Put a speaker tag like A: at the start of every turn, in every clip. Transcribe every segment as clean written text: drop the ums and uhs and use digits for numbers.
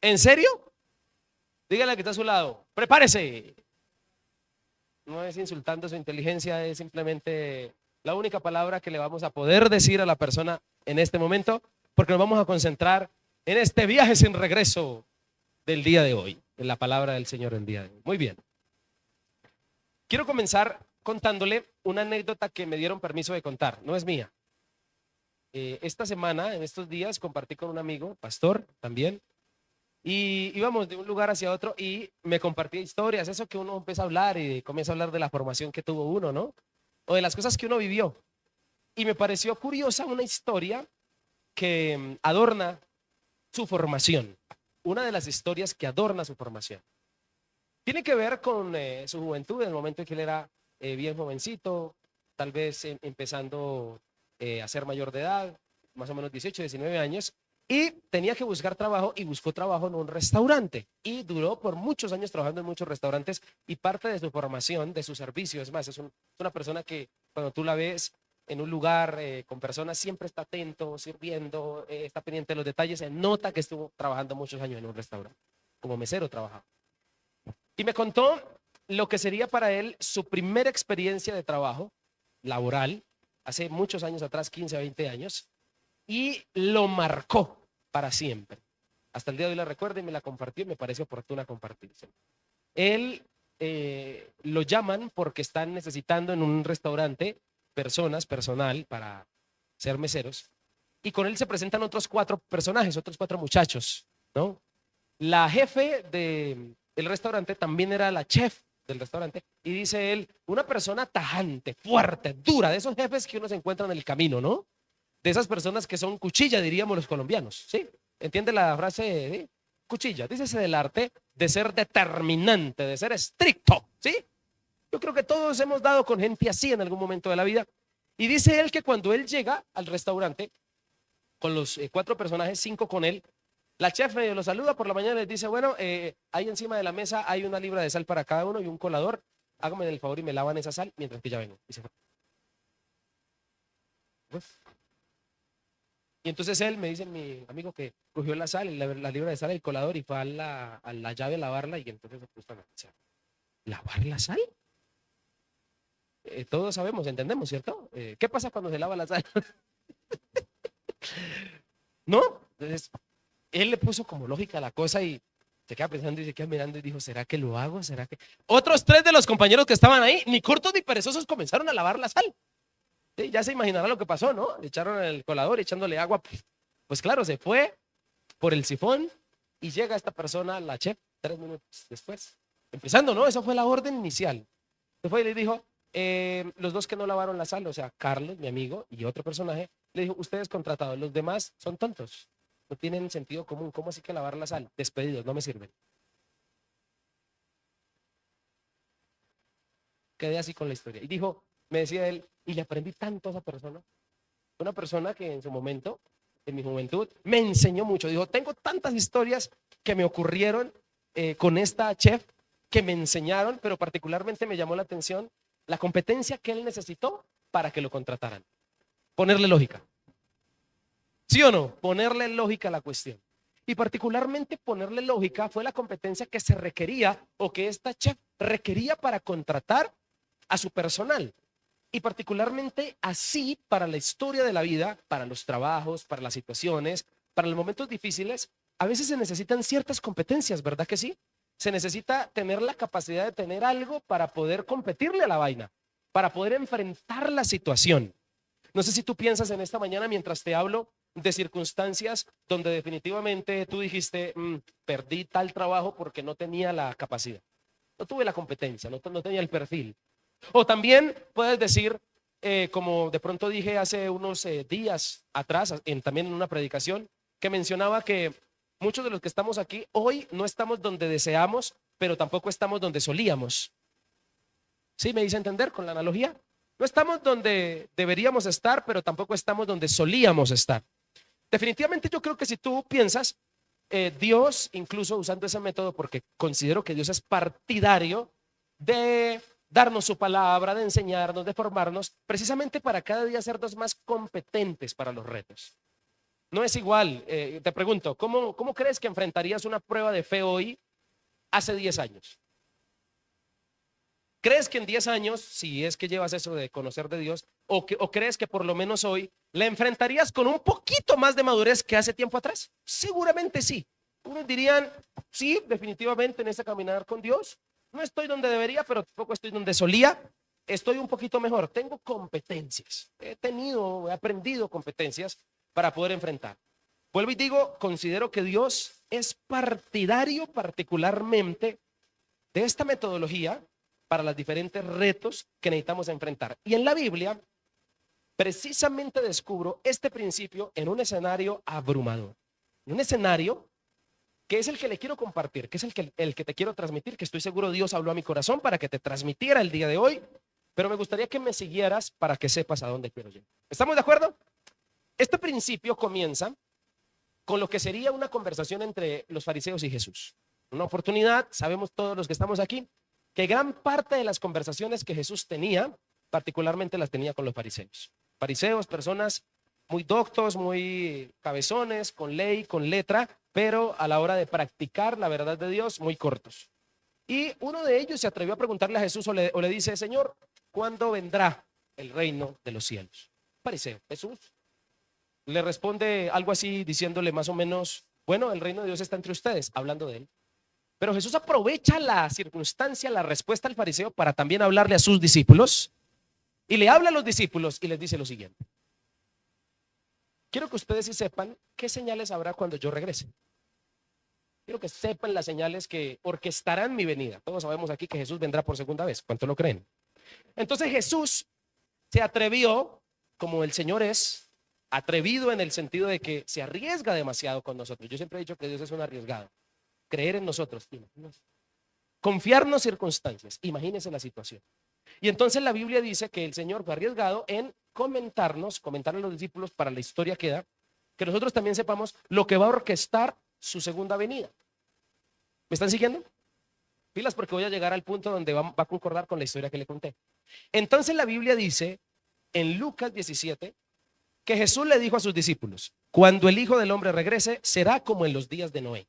A: ¿En serio? Dígale al que está a su lado, prepárese. No es insultando su inteligencia, es simplemente la única palabra que le vamos a poder decir a la persona en este momento, porque nos vamos a concentrar en este viaje sin regreso del día de hoy, en la palabra del Señor el día de hoy. Muy bien. Quiero comenzar contándole una anécdota que me dieron permiso de contar, no es mía. Esta semana, en estos días, compartí con un amigo, pastor también, y íbamos de un lugar hacia otro y me compartía historias, eso que uno empieza a hablar y comienza a hablar de la formación que tuvo uno, ¿no? O de las cosas que uno vivió. Y me pareció curiosa una historia que adorna su formación, una de las historias que adorna su formación. Tiene que ver con su juventud, en el momento en que él era bien jovencito, tal vez empezando a ser mayor de edad, más o menos 18, 19 años, y tenía que buscar trabajo y buscó trabajo en un restaurante y duró por muchos años trabajando en muchos restaurantes y parte de su formación, de su servicio, es más, es una persona que cuando tú la ves en un lugar con personas siempre está atento, sirviendo, está pendiente de los detalles, se nota que estuvo trabajando muchos años en un restaurante, como mesero trabajaba. Y me contó lo que sería para él su primera experiencia de trabajo laboral, hace muchos años atrás, 15 a 20 años, y lo marcó para siempre. Hasta el día de hoy la recuerdo y me la compartió y me parece oportuna compartirse. Él lo llaman porque están necesitando en un restaurante personal para ser meseros, y con él se presentan otros 4 personajes, otros 4 muchachos, ¿no? La jefe del restaurante también era la chef del restaurante y dice él, una persona tajante, fuerte, dura, de esos jefes que uno se encuentra en el camino, ¿no? De esas personas que son cuchilla, diríamos los colombianos, ¿sí? ¿Entiende la frase? ¿Sí? Cuchilla, dícese del arte de ser determinante, de ser estricto, ¿sí? Yo creo que todos hemos dado con gente así en algún momento de la vida. Y dice él que cuando él llega al restaurante, con los 4 personajes, 5 con él, la chef medio lo saluda por la mañana y les dice, bueno, ahí encima de la mesa hay una libra de sal para cada uno y un colador. Háganme el favor y me lavan esa sal mientras que ya vengo. Y se fue. Y entonces él me dice, mi amigo, que cogió la sal, la libra de sal, el colador y fue a la llave a lavarla y entonces se puso a analizar. ¿Lavar la sal? Todos sabemos, entendemos, ¿cierto? ¿Qué pasa cuando se lava la sal? ¿No? Entonces, él le puso como lógica a la cosa y se queda pensando y se queda mirando y dijo, ¿será que lo hago? ¿Será que...? Otros 3 de los compañeros que estaban ahí, ni cortos ni perezosos, comenzaron a lavar la sal. Sí, ya se imaginará lo que pasó, ¿no? Le echaron el colador y echándole agua. Pues claro, se fue por el sifón y llega esta persona, la chef, 3 minutos después. Empezando, ¿no? Esa fue la orden inicial. Se fue y le dijo, los 2 que no lavaron la sal, o sea, Carlos, mi amigo, y otro personaje, le dijo, ustedes contratados, los demás son tontos, no tienen sentido común, ¿cómo así que lavar la sal? Despedidos, no me sirven. Quedé así con la historia. Y dijo, me decía él, y le aprendí tanto a esa persona, una persona que en su momento, en mi juventud, me enseñó mucho. Dijo, tengo tantas historias que me ocurrieron con esta chef, que me enseñaron, pero particularmente me llamó la atención la competencia que él necesitó para que lo contrataran. Ponerle lógica. ¿Sí o no? Ponerle lógica a la cuestión. Y particularmente ponerle lógica fue la competencia que se requería o que esta chef requería para contratar a su personal. Y particularmente así para la historia de la vida, para los trabajos, para las situaciones, para los momentos difíciles, a veces se necesitan ciertas competencias, ¿verdad que sí? Se necesita tener la capacidad de tener algo para poder competirle a la vaina, para poder enfrentar la situación. No sé si tú piensas en esta mañana mientras te hablo de circunstancias donde definitivamente tú dijiste, perdí tal trabajo porque no tenía la capacidad, no tuve la competencia, no tenía el perfil. O también puedes decir, como de pronto dije hace unos días atrás, también en una predicación, que mencionaba que muchos de los que estamos aquí hoy no estamos donde deseamos, pero tampoco estamos donde solíamos. ¿Sí me hice entender con la analogía? No estamos donde deberíamos estar, pero tampoco estamos donde solíamos estar. Definitivamente yo creo que si tú piensas, Dios, incluso usando ese método, porque considero que Dios es partidario de darnos su palabra, de enseñarnos, de formarnos, precisamente para cada día sernos más competentes para los retos. No es igual. Te pregunto, ¿cómo crees que enfrentarías una prueba de fe hoy hace 10 años? ¿Crees que en 10 años, si es que llevas eso de conocer de Dios, o crees que por lo menos hoy la enfrentarías con un poquito más de madurez que hace tiempo atrás? Seguramente sí. Unos dirían, sí, definitivamente en ese caminar con Dios. No estoy donde debería, pero tampoco estoy donde solía. Estoy un poquito mejor. Tengo competencias. He aprendido competencias para poder enfrentar. Vuelvo y digo, considero que Dios es partidario particularmente de esta metodología para los diferentes retos que necesitamos enfrentar. Y en la Biblia, precisamente descubro este principio en un escenario abrumador. Un escenario que es el que le quiero compartir, que es el que te quiero transmitir, que estoy seguro Dios habló a mi corazón para que te transmitiera el día de hoy, pero me gustaría que me siguieras para que sepas a dónde quiero llegar. ¿Estamos de acuerdo? Este principio comienza con lo que sería una conversación entre los fariseos y Jesús. Una oportunidad, sabemos todos los que estamos aquí, que gran parte de las conversaciones que Jesús tenía, particularmente las tenía con los fariseos. Fariseos, personas muy doctos, muy cabezones, con ley, con letra, pero a la hora de practicar la verdad de Dios, muy cortos. Y uno de ellos se atrevió a preguntarle a Jesús o le dice, Señor, ¿cuándo vendrá el reino de los cielos? Fariseo, Jesús le responde algo así diciéndole más o menos, bueno, el reino de Dios está entre ustedes, hablando de él. Pero Jesús aprovecha la circunstancia, la respuesta al fariseo para también hablarle a sus discípulos y le habla a los discípulos y les dice lo siguiente. Quiero que ustedes sí sepan qué señales habrá cuando yo regrese. Quiero que sepan las señales que orquestarán mi venida. Todos sabemos aquí que Jesús vendrá por segunda vez. ¿Cuánto lo creen? Entonces Jesús se atrevió, como el Señor es, atrevido en el sentido de que se arriesga demasiado con nosotros. Yo siempre he dicho que Dios es un arriesgado. Creer en nosotros, confiarnos circunstancias, imagínense la situación. Y entonces la Biblia dice que el Señor fue arriesgado en comentarle a los discípulos para la historia que da, que nosotros también sepamos lo que va a orquestar su segunda venida. ¿Me están siguiendo? Pilas porque voy a llegar al punto donde va a concordar con la historia que le conté. Entonces la Biblia dice en Lucas 17 que Jesús le dijo a sus discípulos, cuando el Hijo del Hombre regrese, será como en los días de Noé.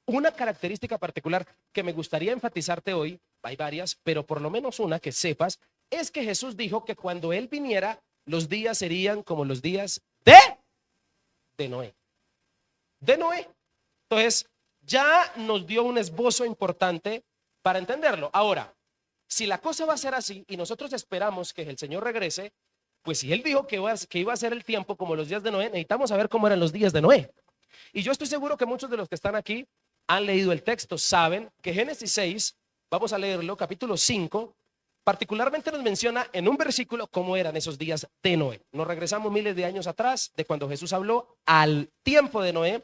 A: Una característica particular que me gustaría enfatizarte hoy, hay varias, pero por lo menos una que sepas, es que Jesús dijo que cuando Él viniera, los días serían como los días de Noé. De Noé. Entonces, ya nos dio un esbozo importante para entenderlo. Ahora, si la cosa va a ser así y nosotros esperamos que el Señor regrese, pues si Él dijo que iba a ser el tiempo como los días de Noé, necesitamos saber cómo eran los días de Noé. Y yo estoy seguro que muchos de los que están aquí han leído el texto, saben que Génesis 6, vamos a leerlo, capítulo 5, particularmente nos menciona en un versículo cómo eran esos días de Noé. Nos regresamos miles de años atrás, de cuando Jesús habló al tiempo de Noé,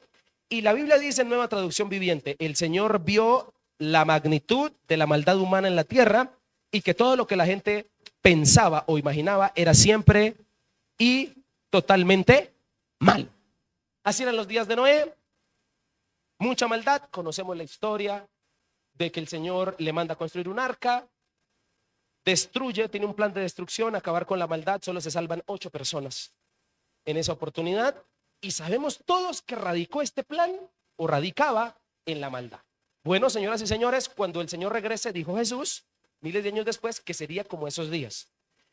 A: y la Biblia dice en Nueva Traducción Viviente, el Señor vio la magnitud de la maldad humana en la tierra y que todo lo que la gente pensaba o imaginaba era siempre y totalmente mal. Así eran los días de Noé. Mucha maldad, conocemos la historia de que el Señor le manda a construir un arca, destruye, tiene un plan de destrucción, acabar con la maldad, solo se salvan 8 personas en esa oportunidad y sabemos todos que radicó este plan o radicaba en la maldad. Bueno, señoras y señores, cuando el Señor regrese, dijo Jesús, miles de años después, que sería como esos días.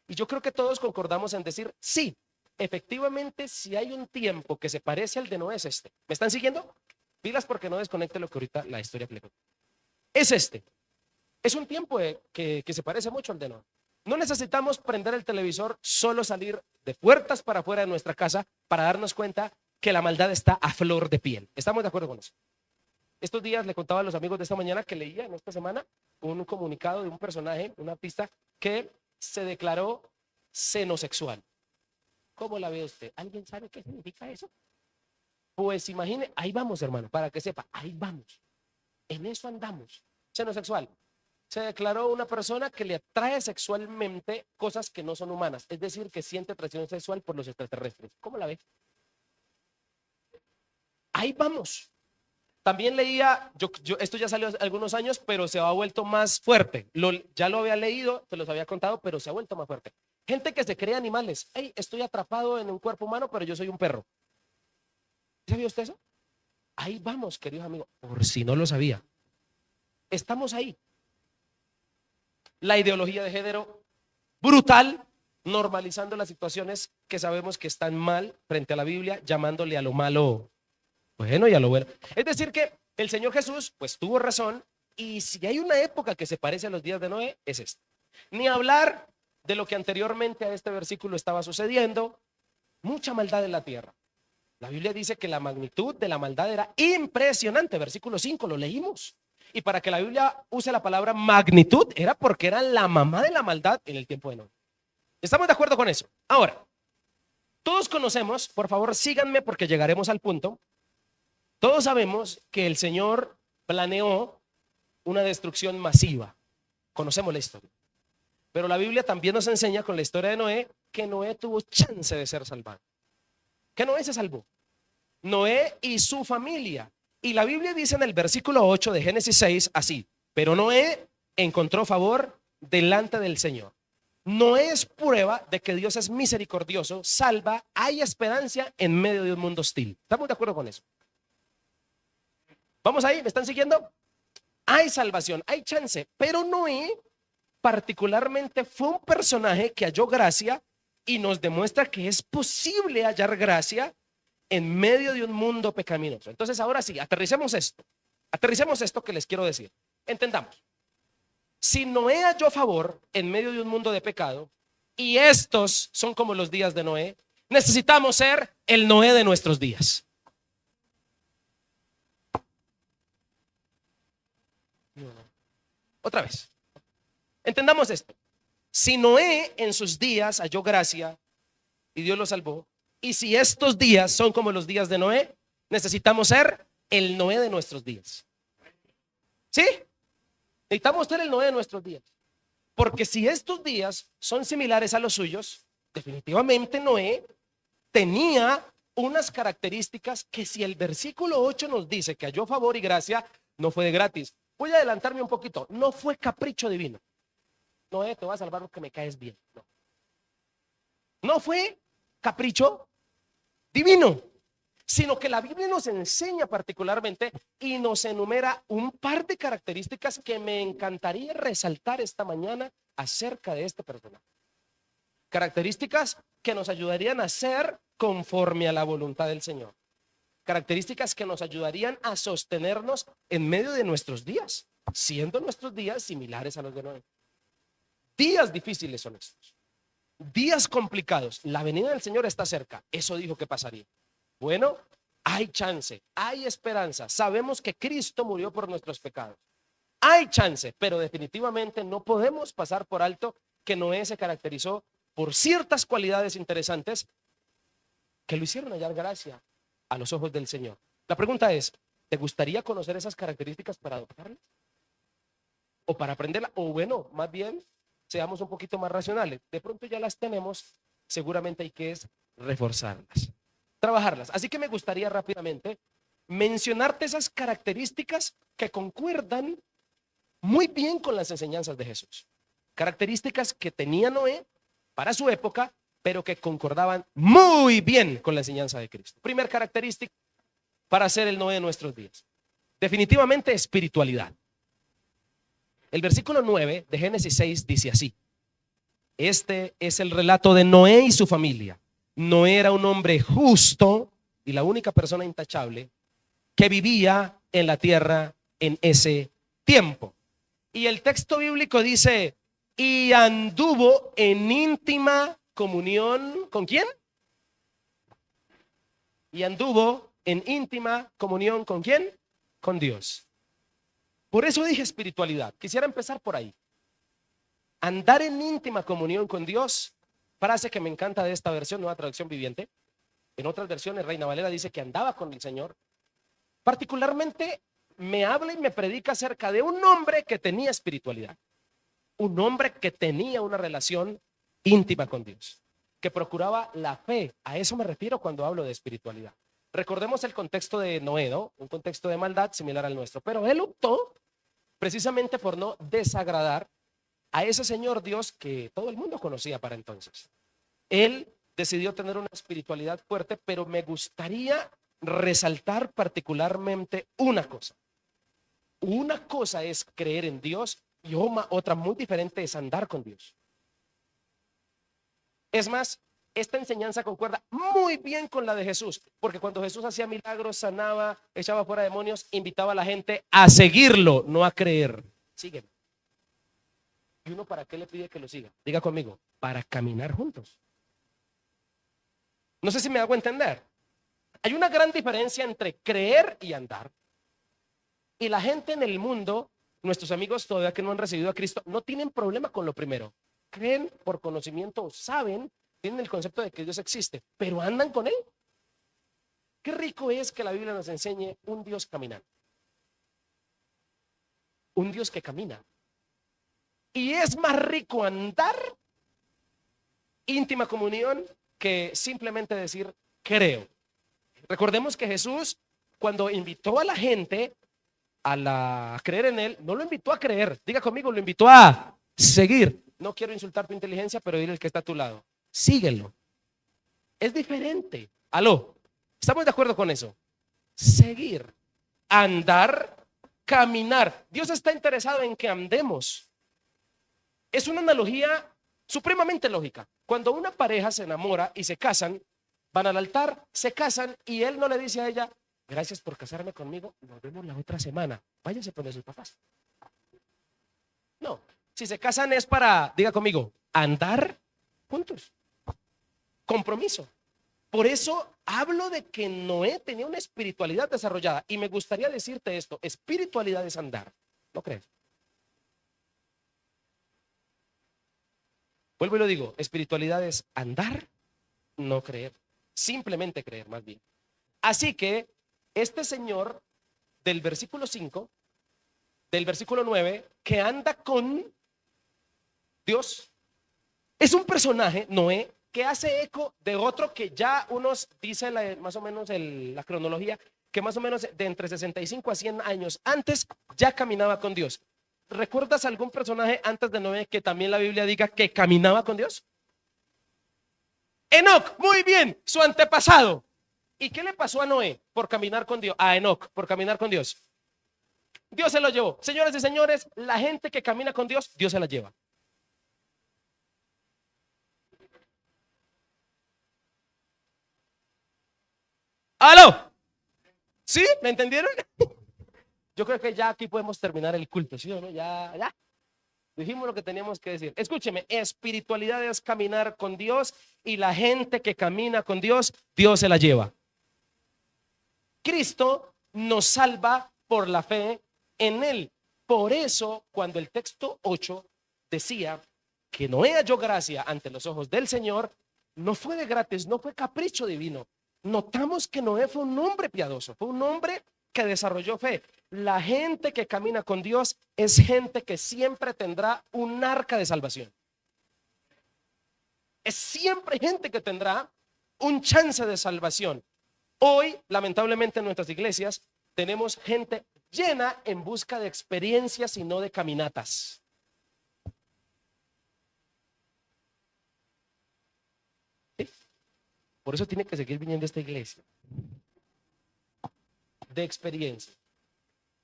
A: Y yo creo que todos concordamos en decir, sí, efectivamente, si hay un tiempo que se parece al de Noé es este. ¿Me están siguiendo? Pilas porque no desconecte lo que ahorita la historia que le conté. Es este. Es un tiempo que se parece mucho al de Noé. No necesitamos prender el televisor, solo salir de puertas para afuera de nuestra casa para darnos cuenta que la maldad está a flor de piel. ¿Estamos de acuerdo con eso? Estos días le contaba a los amigos de esta mañana que leía en esta semana un comunicado de un personaje, un artista que se declaró xenosexual. ¿Cómo la ve usted? ¿Alguien sabe qué significa eso? Pues imagine, ahí vamos, hermano, para que sepa, ahí vamos. En eso andamos. Xenosexual. Se declaró una persona que le atrae sexualmente cosas que no son humanas, es decir, que siente atracción sexual por los extraterrestres. ¿Cómo la ve? Ahí vamos. También leía, esto ya salió hace algunos años, pero se ha vuelto más fuerte. Ya lo había leído, te los había contado, pero se ha vuelto más fuerte. Gente que se cree animales. Hey, estoy atrapado en un cuerpo humano, pero yo soy un perro. ¿Sabía usted eso? Ahí vamos, queridos amigos, por si no lo sabía. Estamos ahí. La ideología de género brutal, normalizando las situaciones que sabemos que están mal frente a la Biblia, llamándole a lo malo bueno y a lo bueno. Es decir que el Señor Jesús pues tuvo razón, y si hay una época que se parece a los días de Noé, es esta. Ni hablar de lo que anteriormente a este versículo estaba sucediendo, mucha maldad en la tierra. La Biblia dice que la magnitud de la maldad era impresionante. Versículo 5 lo leímos. Y para que la Biblia use la palabra magnitud, era porque era la mamá de la maldad en el tiempo de Noé. ¿Estamos de acuerdo con eso? Ahora, todos conocemos, por favor síganme porque llegaremos al punto. Todos sabemos que el Señor planeó una destrucción masiva. Conocemos la historia. Pero la Biblia también nos enseña con la historia de Noé que Noé tuvo chance de ser salvado. Que Noé se salvó. Noé y su familia. Y la Biblia dice en el versículo 8 de Génesis 6 así: pero Noé encontró favor delante del Señor. Noé es prueba de que Dios es misericordioso, salva, hay esperanza en medio de un mundo hostil. ¿Estamos de acuerdo con eso? ¿Vamos ahí? ¿Me están siguiendo? Hay salvación, hay chance, pero Noé particularmente fue un personaje que halló gracia y nos demuestra que es posible hallar gracia en medio de un mundo pecaminoso. Entonces, ahora sí, aterricemos esto que les quiero decir. Entendamos. Si Noé halló favor en medio de un mundo de pecado, y estos son como los días de Noé, necesitamos ser el Noé de nuestros días. Otra vez. Entendamos esto. Si Noé en sus días halló gracia y Dios lo salvó, y si estos días son como los días de Noé, necesitamos ser el Noé de nuestros días. ¿Sí? Necesitamos ser el Noé de nuestros días. Porque si estos días son similares a los suyos, definitivamente Noé tenía unas características que, si el versículo 8 nos dice que halló favor y gracia, no fue de gratis. Voy a adelantarme un poquito. No fue capricho divino. Noé, te voy a salvar porque me caes bien. No, no fue capricho divino, sino que la Biblia nos enseña particularmente y nos enumera un par de características que me encantaría resaltar esta mañana acerca de este personaje. Características que nos ayudarían a ser conforme a la voluntad del Señor. Características que nos ayudarían a sostenernos en medio de nuestros días, siendo nuestros días similares a los de Noé. Días difíciles son estos. Días complicados. La venida del Señor está cerca. Eso dijo que pasaría. Bueno, hay chance, hay esperanza. Sabemos que Cristo murió por nuestros pecados. Hay chance, pero definitivamente no podemos pasar por alto que Noé se caracterizó por ciertas cualidades interesantes que lo hicieron hallar gracia a los ojos del Señor. La pregunta es, ¿te gustaría conocer esas características para adoptarlas? ¿O para aprenderlas? O bueno, más bien, seamos un poquito más racionales. De pronto ya las tenemos, seguramente hay que reforzarlas, trabajarlas. Así que me gustaría rápidamente mencionarte esas características que concuerdan muy bien con las enseñanzas de Jesús. Características que tenía Noé para su época, pero que concordaban muy bien con la enseñanza de Cristo. Primer característica para ser el Noé de nuestros días. Definitivamente espiritualidad. El versículo 9 de Génesis 6 dice así: este es el relato de Noé y su familia. Noé era un hombre justo y la única persona intachable que vivía en la tierra en ese tiempo. Y el texto bíblico dice: y anduvo en íntima comunión ¿con quién? Y anduvo en íntima comunión ¿con quién? Con Dios. Por eso dije espiritualidad. Quisiera empezar por ahí. Andar en íntima comunión con Dios, frase que me encanta de esta versión, Nueva Traducción Viviente. En otras versiones, Reina Valera dice que andaba con el Señor. Particularmente me habla y me predica acerca de un hombre que tenía espiritualidad. Un hombre que tenía una relación íntima con Dios, que procuraba la fe. A eso me refiero cuando hablo de espiritualidad. Recordemos el contexto de Noé, ¿no? Un contexto de maldad similar al nuestro, pero él optó precisamente por no desagradar a ese Señor Dios que todo el mundo conocía para entonces. Él decidió tener una espiritualidad fuerte, pero me gustaría resaltar particularmente una cosa. Una cosa es creer en Dios y otra muy diferente es andar con Dios. Es más, esta enseñanza concuerda muy bien con la de Jesús, porque cuando Jesús hacía milagros, sanaba, echaba fuera demonios, invitaba a la gente a seguirlo, no a creer. Sígueme. ¿Y uno para qué le pide que lo siga? Diga conmigo, para caminar juntos. No sé si me hago entender. Hay una gran diferencia entre creer y andar. Y la gente en el mundo, nuestros amigos todavía que no han recibido a Cristo, no tienen problema con lo primero. Creen por conocimiento, saben, tienen el concepto de que Dios existe, pero andan con Él. Qué rico es que la Biblia nos enseñe un Dios caminante. Un Dios que camina. Y es más rico andar, íntima comunión, que simplemente decir creo. Recordemos que Jesús, cuando invitó a la gente a creer en Él, no lo invitó a creer. Diga conmigo, lo invitó a seguir. No quiero insultar tu inteligencia, pero dile al que está a tu lado, síguelo. Es diferente. Aló, ¿estamos de acuerdo con eso? Seguir, andar, caminar. Dios está interesado en que andemos. Es una analogía supremamente lógica. Cuando una pareja se enamora y se casan, van al altar, se casan y él no le dice a ella, gracias por casarme conmigo, nos vemos la otra semana, váyanse con sus papás. No, si se casan es para, diga conmigo, andar juntos. Compromiso. Por eso hablo de que Noé tenía una espiritualidad desarrollada y me gustaría decirte esto, espiritualidad es andar, ¿no crees? Vuelvo y lo digo, espiritualidad es andar, no creer, simplemente creer más bien. Así que este señor del versículo 5, del versículo 9, que anda con Dios, es un personaje, Noé, que hace eco de otro que ya unos, dice más o menos la cronología, que más o menos de entre 65 a 100 años antes ya caminaba con Dios. ¿Recuerdas algún personaje antes de Noé que también la Biblia diga que caminaba con Dios? Enoc, muy bien, su antepasado. ¿Y qué le pasó a Noé por caminar con Dios? A Enoc, por caminar con Dios. Dios se lo llevó. Señores y señores, la gente que camina con Dios, Dios se la lleva. ¿Aló? ¿Sí? ¿Me entendieron? Yo creo que ya aquí podemos terminar el culto, ¿sí o no? Ya. Dijimos lo que teníamos que decir. Escúcheme, espiritualidad es caminar con Dios y la gente que camina con Dios, Dios se la lleva. Cristo nos salva por la fe en Él. Por eso, cuando el texto 8 decía que Noé halló gracia ante los ojos del Señor, no fue de gratis, no fue capricho divino. Notamos que Noé fue un hombre piadoso, fue un hombre que desarrolló fe. La gente que camina con Dios es gente que siempre tendrá un arca de salvación. Es siempre gente que tendrá un chance de salvación. Hoy, lamentablemente, en nuestras iglesias tenemos gente llena en busca de experiencias y no de caminatas. ¿Sí? Por eso tiene que seguir viniendo a esta iglesia de experiencia.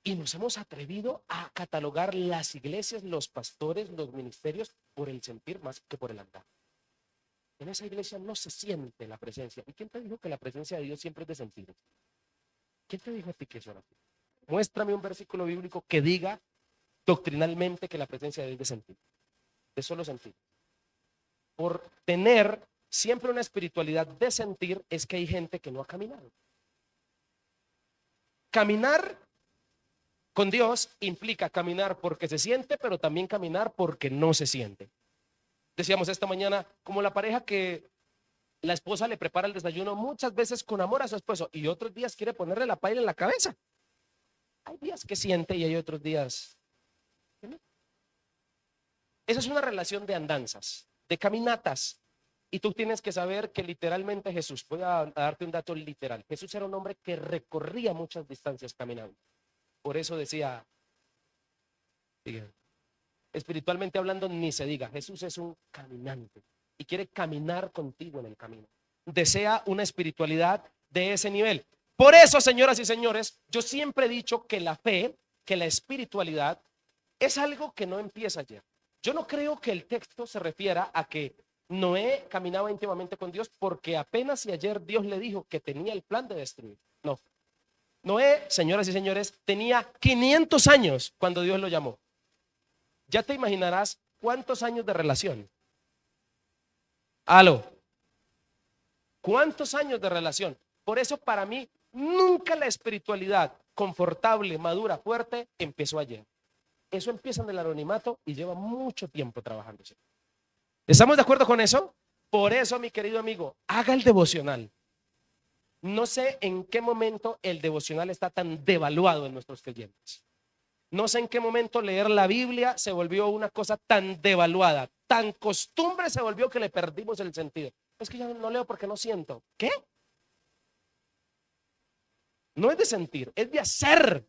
A: Y nos hemos atrevido a catalogar las iglesias, los pastores, los ministerios por el sentir más que por el andar. En esa iglesia no se siente la presencia. ¿Y quién te dijo que la presencia de Dios siempre es de sentir? ¿Quién te dijo a ti que eso era así? Muéstrame un versículo bíblico que diga doctrinalmente que la presencia de Dios es de sentir, de solo sentir. Por tener siempre una espiritualidad de sentir es que hay gente que no ha caminado. Caminar con Dios implica caminar porque se siente, pero también caminar porque no se siente. Decíamos esta mañana, como la pareja que la esposa le prepara el desayuno muchas veces con amor a su esposo y otros días quiere ponerle la paila en la cabeza. Hay días que siente y hay otros días que no. Esa es una relación de andanzas, de caminatas. Y tú tienes que saber que literalmente Jesús, voy a darte un dato literal, Jesús era un hombre que recorría muchas distancias caminando. Por eso decía, espiritualmente hablando, ni se diga, Jesús es un caminante y quiere caminar contigo en el camino. Desea una espiritualidad de ese nivel. Por eso, señoras y señores, yo siempre he dicho que la fe, que la espiritualidad es algo que no empieza ayer. Yo no creo que el texto se refiera a que Noé caminaba íntimamente con Dios porque apenas si ayer Dios le dijo que tenía el plan de destruir. No. Noé, señoras y señores, tenía 500 años cuando Dios lo llamó. Ya te imaginarás cuántos años de relación. Aló. ¿Cuántos años de relación? Por eso para mí nunca la espiritualidad confortable, madura, fuerte empezó ayer. Eso empieza en el anonimato y lleva mucho tiempo trabajándose. ¿Estamos de acuerdo con eso? Por eso, mi querido amigo, haga el devocional. No sé en qué momento el devocional está tan devaluado en nuestros creyentes. No sé en qué momento leer la Biblia se volvió una cosa tan devaluada, tan costumbre se volvió que le perdimos el sentido. Es que yo no leo porque no siento. ¿Qué? No es de sentir, es de hacer.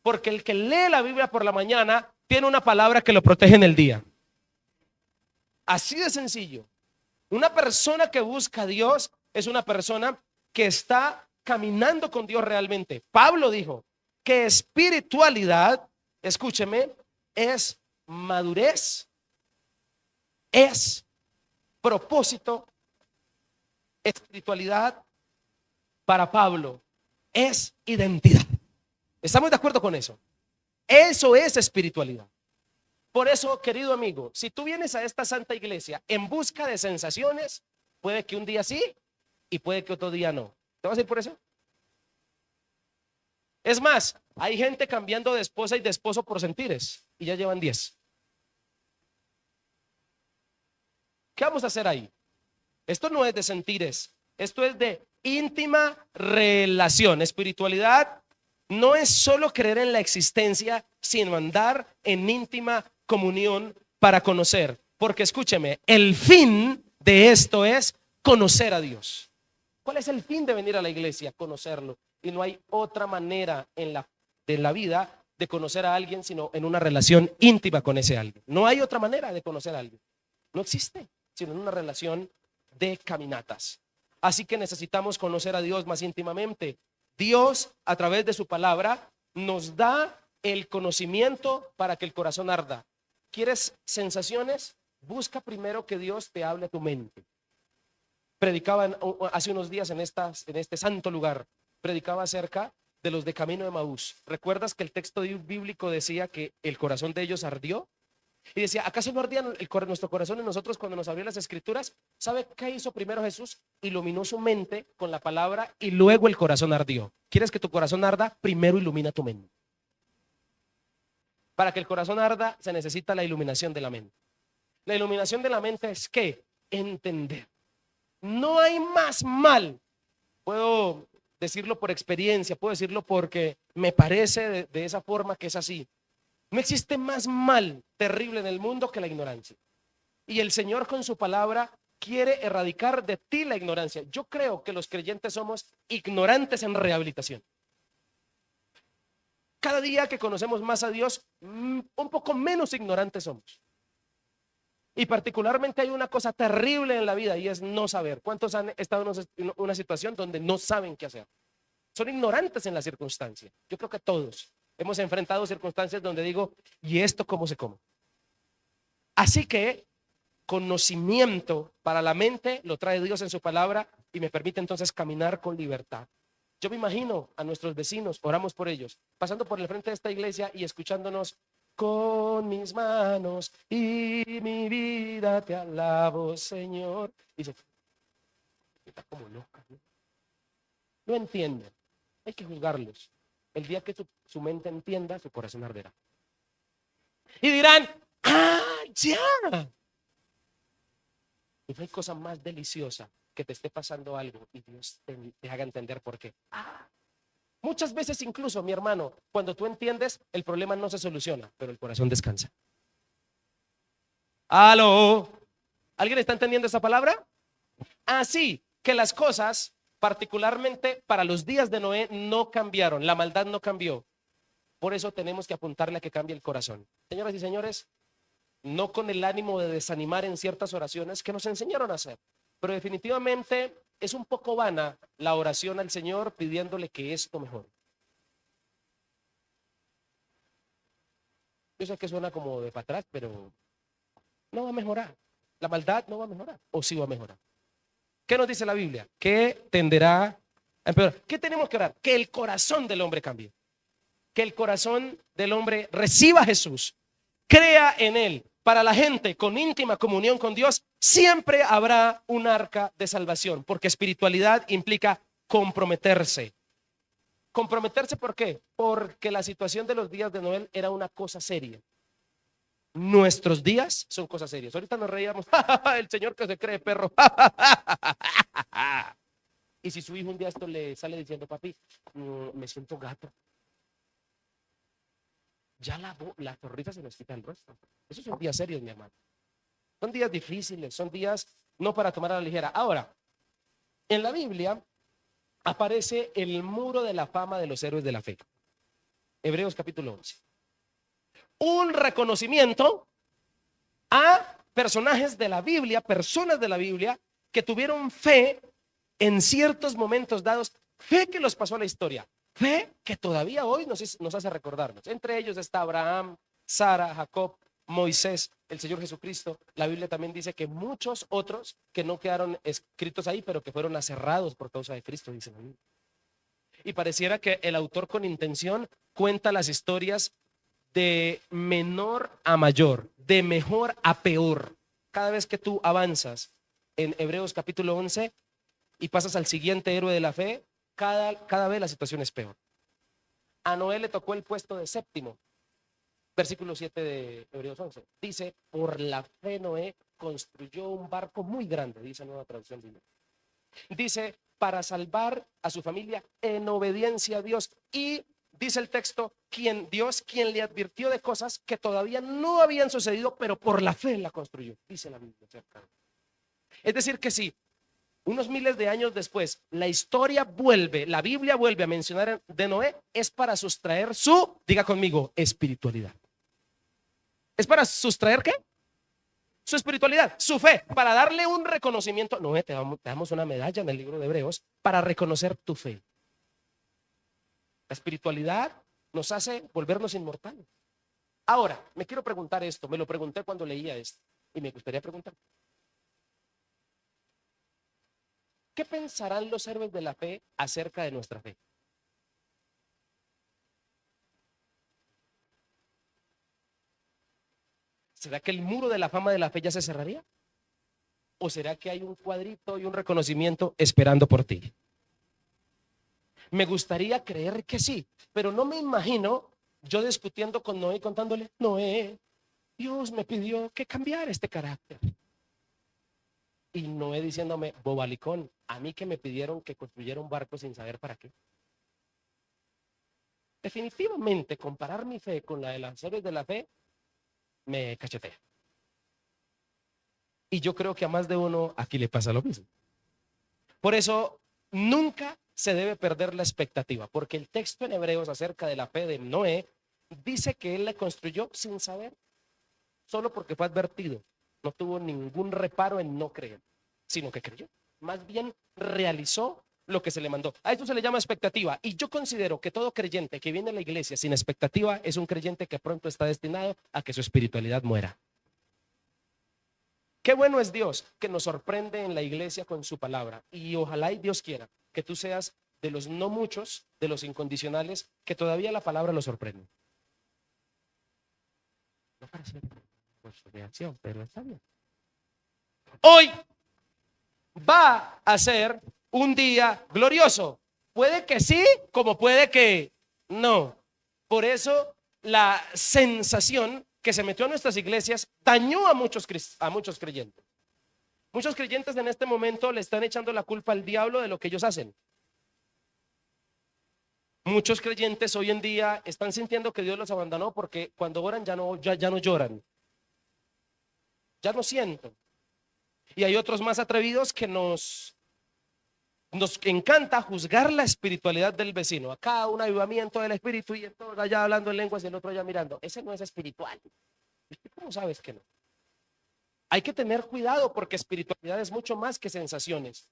A: Porque el que lee la Biblia por la mañana tiene una palabra que lo protege en el día. Así de sencillo. Una persona que busca a Dios es una persona que está caminando con Dios realmente. Pablo dijo que espiritualidad, escúcheme, es madurez, es propósito. Espiritualidad para Pablo es identidad. ¿Estamos de acuerdo con eso? Eso es espiritualidad. Por eso, querido amigo, si tú vienes a esta santa iglesia en busca de sensaciones, puede que un día sí y puede que otro día no. ¿Te vas a ir por eso? Es más, hay gente cambiando de esposa y de esposo por sentires y ya llevan 10. ¿Qué vamos a hacer ahí? Esto no es de sentires, esto es de íntima relación. Espiritualidad no es solo creer en la existencia, sino andar en íntima comunión para conocer. Porque escúcheme, el fin de esto es conocer a Dios. ¿Cuál es el fin de venir a la iglesia? Conocerlo. Y no hay otra manera en la vida de conocer a alguien sino en una relación íntima con ese alguien. No hay otra manera de conocer a alguien. No existe, sino en una relación de caminatas. Así que necesitamos conocer a Dios más íntimamente. Dios, a través de su palabra, nos da el conocimiento para que el corazón arda. ¿Quieres sensaciones? Busca primero que Dios te hable a tu mente. Predicaba hace unos días en este santo lugar, predicaba acerca de los de camino de Emaús. ¿Recuerdas que el texto bíblico decía que el corazón de ellos ardió? Y decía, ¿acaso no ardía nuestro corazón en nosotros cuando nos abrió las escrituras? ¿Sabe qué hizo primero Jesús? Iluminó su mente con la palabra y luego el corazón ardió. ¿Quieres que tu corazón arda? Primero ilumina tu mente. Para que el corazón arda se necesita la iluminación de la mente. La iluminación de la mente es ¿qué? Entender. No hay más mal. Puedo decirlo por experiencia, puedo decirlo porque me parece de esa forma que es así. No existe más mal terrible en el mundo que la ignorancia. Y el Señor con su palabra quiere erradicar de ti la ignorancia. Yo creo que los creyentes somos ignorantes en rehabilitación. Cada día que conocemos más a Dios, un poco menos ignorantes somos. Y particularmente hay una cosa terrible en la vida y es no saber. ¿Cuántos han estado en una situación donde no saben qué hacer? Son ignorantes en la circunstancia. Yo creo que todos hemos enfrentado circunstancias donde digo, ¿y esto cómo se come? Así que conocimiento para la mente lo trae Dios en su palabra y me permite entonces caminar con libertad. Yo me imagino a nuestros vecinos, oramos por ellos, pasando por el frente de esta iglesia y escuchándonos: con mis manos y mi vida te alabo, Señor. Y dice, está como loca, ¿no? No entienden, hay que juzgarlos. El día que su mente entienda, su corazón arderá. Y dirán, ya. Y no hay cosa más deliciosa que te esté pasando algo y Dios te haga entender por qué. Muchas veces incluso, mi hermano, cuando tú entiendes, el problema no se soluciona, pero el corazón descansa. ¿Aló? ¿Alguien está entendiendo esa palabra? Así que las cosas, particularmente para los días de Noé, no cambiaron. La maldad no cambió. Por eso tenemos que apuntarle a que cambie el corazón. Señoras y señores, no con el ánimo de desanimar en ciertas oraciones que nos enseñaron a hacer, pero definitivamente es un poco vana la oración al Señor pidiéndole que esto mejore. Yo sé que suena como de para atrás, pero no va a mejorar. La maldad no va a mejorar, o sí va a mejorar. ¿Qué nos dice la Biblia? Que tenderá a empeorar. ¿Qué tenemos que orar? Que el corazón del hombre cambie. Que el corazón del hombre reciba a Jesús, crea en él. Para la gente con íntima comunión con Dios, siempre habrá un arca de salvación, porque espiritualidad implica comprometerse. ¿Comprometerse por qué? Porque la situación de los días de Noé era una cosa seria. Nuestros días son cosas serias. Ahorita nos reíamos, el señor que se cree perro. Y si su hijo un día esto le sale diciendo, papi, me siento gato, ya la sonrisa se nos quita el rostro. Esos son días serios, mi hermano. Son días difíciles, son días no para tomar a la ligera. Ahora, en la Biblia aparece el muro de la fama de los héroes de la fe. Hebreos capítulo 11. Un reconocimiento a personajes de la Biblia, personas de la Biblia que tuvieron fe en ciertos momentos dados, fe que los pasó a la historia, fe que todavía hoy nos hace recordarnos. Entre ellos está Abraham, Sara, Jacob, Moisés, el Señor Jesucristo. La Biblia también dice que muchos otros que no quedaron escritos ahí, pero que fueron aserrados por causa de Cristo, dice la Biblia. Y pareciera que el autor con intención cuenta las historias de menor a mayor, de mejor a peor. Cada vez que tú avanzas en Hebreos capítulo 11 y pasas al siguiente héroe de la fe, cada vez la situación es peor. A Noé le tocó el puesto de séptimo. Versículo 7 de Hebreos 11. Dice, por la fe Noé construyó un barco muy grande, dice Nueva Traducción Viviente. Dice, para salvar a su familia en obediencia a Dios. Y dice el texto, quien le advirtió de cosas que todavía no habían sucedido, pero por la fe la construyó, dice la Biblia. Es decir que sí, unos miles de años después, la Biblia vuelve a mencionar de Noé, es para sustraer diga conmigo, espiritualidad. ¿Es para sustraer qué? Su espiritualidad, su fe, para darle un reconocimiento. Noé, te damos una medalla en el libro de Hebreos para reconocer tu fe. La espiritualidad nos hace volvernos inmortales. Ahora, me quiero preguntar esto, me lo pregunté cuando leía esto y me gustaría preguntar. ¿Qué pensarán los héroes de la fe acerca de nuestra fe? ¿Será que el muro de la fama de la fe ya se cerraría? ¿O será que hay un cuadrito y un reconocimiento esperando por ti? Me gustaría creer que sí, pero no me imagino yo discutiendo con Noé, contándole, Noé, Dios me pidió que cambiara este carácter. Y Noé diciéndome, bobalicón, a mí que me pidieron que construyera un barco sin saber para qué. Definitivamente, comparar mi fe con la de los héroes de la fe me cachetea. Y yo creo que a más de uno aquí le pasa lo mismo. Por eso, nunca se debe perder la expectativa, porque el texto en Hebreos acerca de la fe de Noé dice que él la construyó sin saber, solo porque fue advertido. No tuvo ningún reparo en no creer, sino que creyó. Más bien realizó lo que se le mandó. A esto se le llama expectativa. Y yo considero que todo creyente que viene a la iglesia sin expectativa es un creyente que pronto está destinado a que su espiritualidad muera. Qué bueno es Dios que nos sorprende en la iglesia con su palabra. Y ojalá y Dios quiera que tú seas de los no muchos, de los incondicionales, que todavía la palabra los sorprende. No parece por su reacción, pero está bien. Hoy va a ser un día glorioso. Puede que sí, como puede que no. Por eso la sensación que se metió a nuestras iglesias dañó a muchos creyentes. Muchos creyentes en este momento le están echando la culpa al diablo de lo que ellos hacen. Muchos creyentes hoy en día están sintiendo que Dios los abandonó porque cuando oran ya no lloran, ya no sienten. Y hay otros más atrevidos que nos encanta juzgar la espiritualidad del vecino. Acá un avivamiento del espíritu y todos allá hablando en lenguas y el otro allá mirando. Ese no es espiritual. ¿Cómo sabes que no? Hay que tener cuidado porque espiritualidad es mucho más que sensaciones.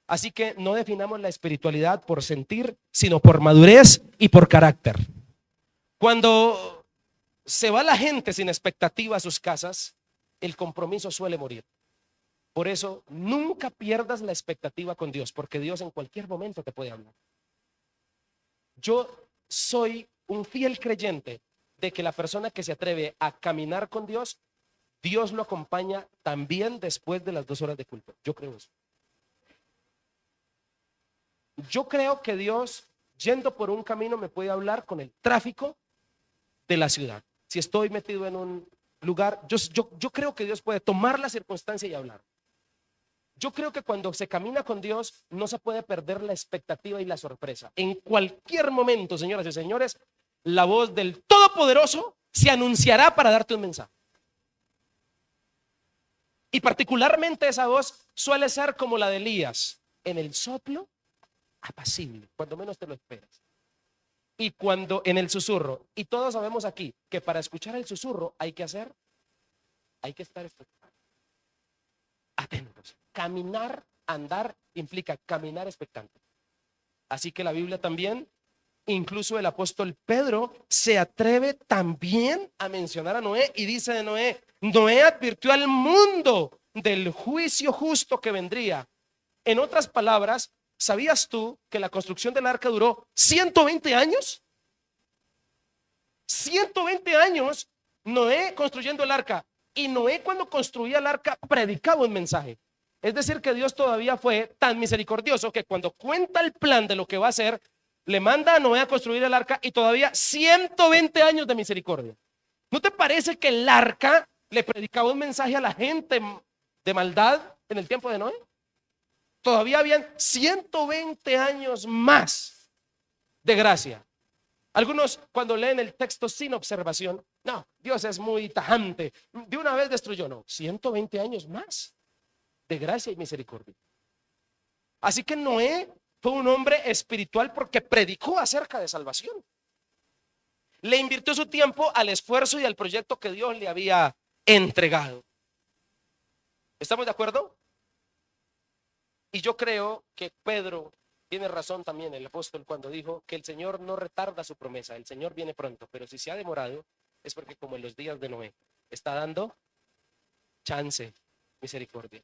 A: Así que no definamos la espiritualidad por sentir, sino por madurez y por carácter. Cuando se va la gente sin expectativa a sus casas, el compromiso suele morir. Por eso, nunca pierdas la expectativa con Dios, porque Dios en cualquier momento te puede hablar. Yo soy un fiel creyente de que la persona que se atreve a caminar con Dios, Dios lo acompaña también después de las 2 horas de culto. Yo creo eso. Yo creo que Dios, yendo por un camino, me puede hablar con el tráfico de la ciudad. Si estoy metido en un lugar, yo creo que Dios puede tomar la circunstancia y hablar. Yo creo que cuando se camina con Dios no se puede perder la expectativa y la sorpresa. En cualquier momento, señoras y señores, la voz del Todopoderoso se anunciará para darte un mensaje. Y particularmente esa voz suele ser como la de Elías, en el soplo apacible, cuando menos te lo esperas. Y cuando en el susurro, y todos sabemos aquí que para escuchar el susurro hay que estar expectantes, atentos. Caminar, andar implica caminar expectante. Así que la Biblia también, incluso el apóstol Pedro se atreve también a mencionar a Noé y dice de Noé: Noé advirtió al mundo del juicio justo que vendría. En otras palabras, ¿sabías tú que la construcción del arca duró 120 años? 120 años Noé construyendo el arca. Y Noé, cuando construía el arca, predicaba un mensaje. Es decir, que Dios todavía fue tan misericordioso que cuando cuenta el plan de lo que va a hacer, le manda a Noé a construir el arca y todavía 120 años de misericordia. ¿No te parece que el arca le predicaba un mensaje a la gente de maldad en el tiempo de Noé? Todavía habían 120 años más de gracia. Algunos, cuando leen el texto sin observación, no, Dios es muy tajante, de una vez destruyó. No, 120 años más de gracia y misericordia. Así que Noé fue un hombre espiritual porque predicó acerca de salvación. Le invirtió su tiempo al esfuerzo y al proyecto que Dios le había entregado. ¿Estamos de acuerdo? Y yo creo que Pedro tiene razón también, el apóstol, cuando dijo que el Señor no retarda su promesa, el Señor viene pronto, pero si se ha demorado es porque, como en los días de Noé, está dando chance, misericordia.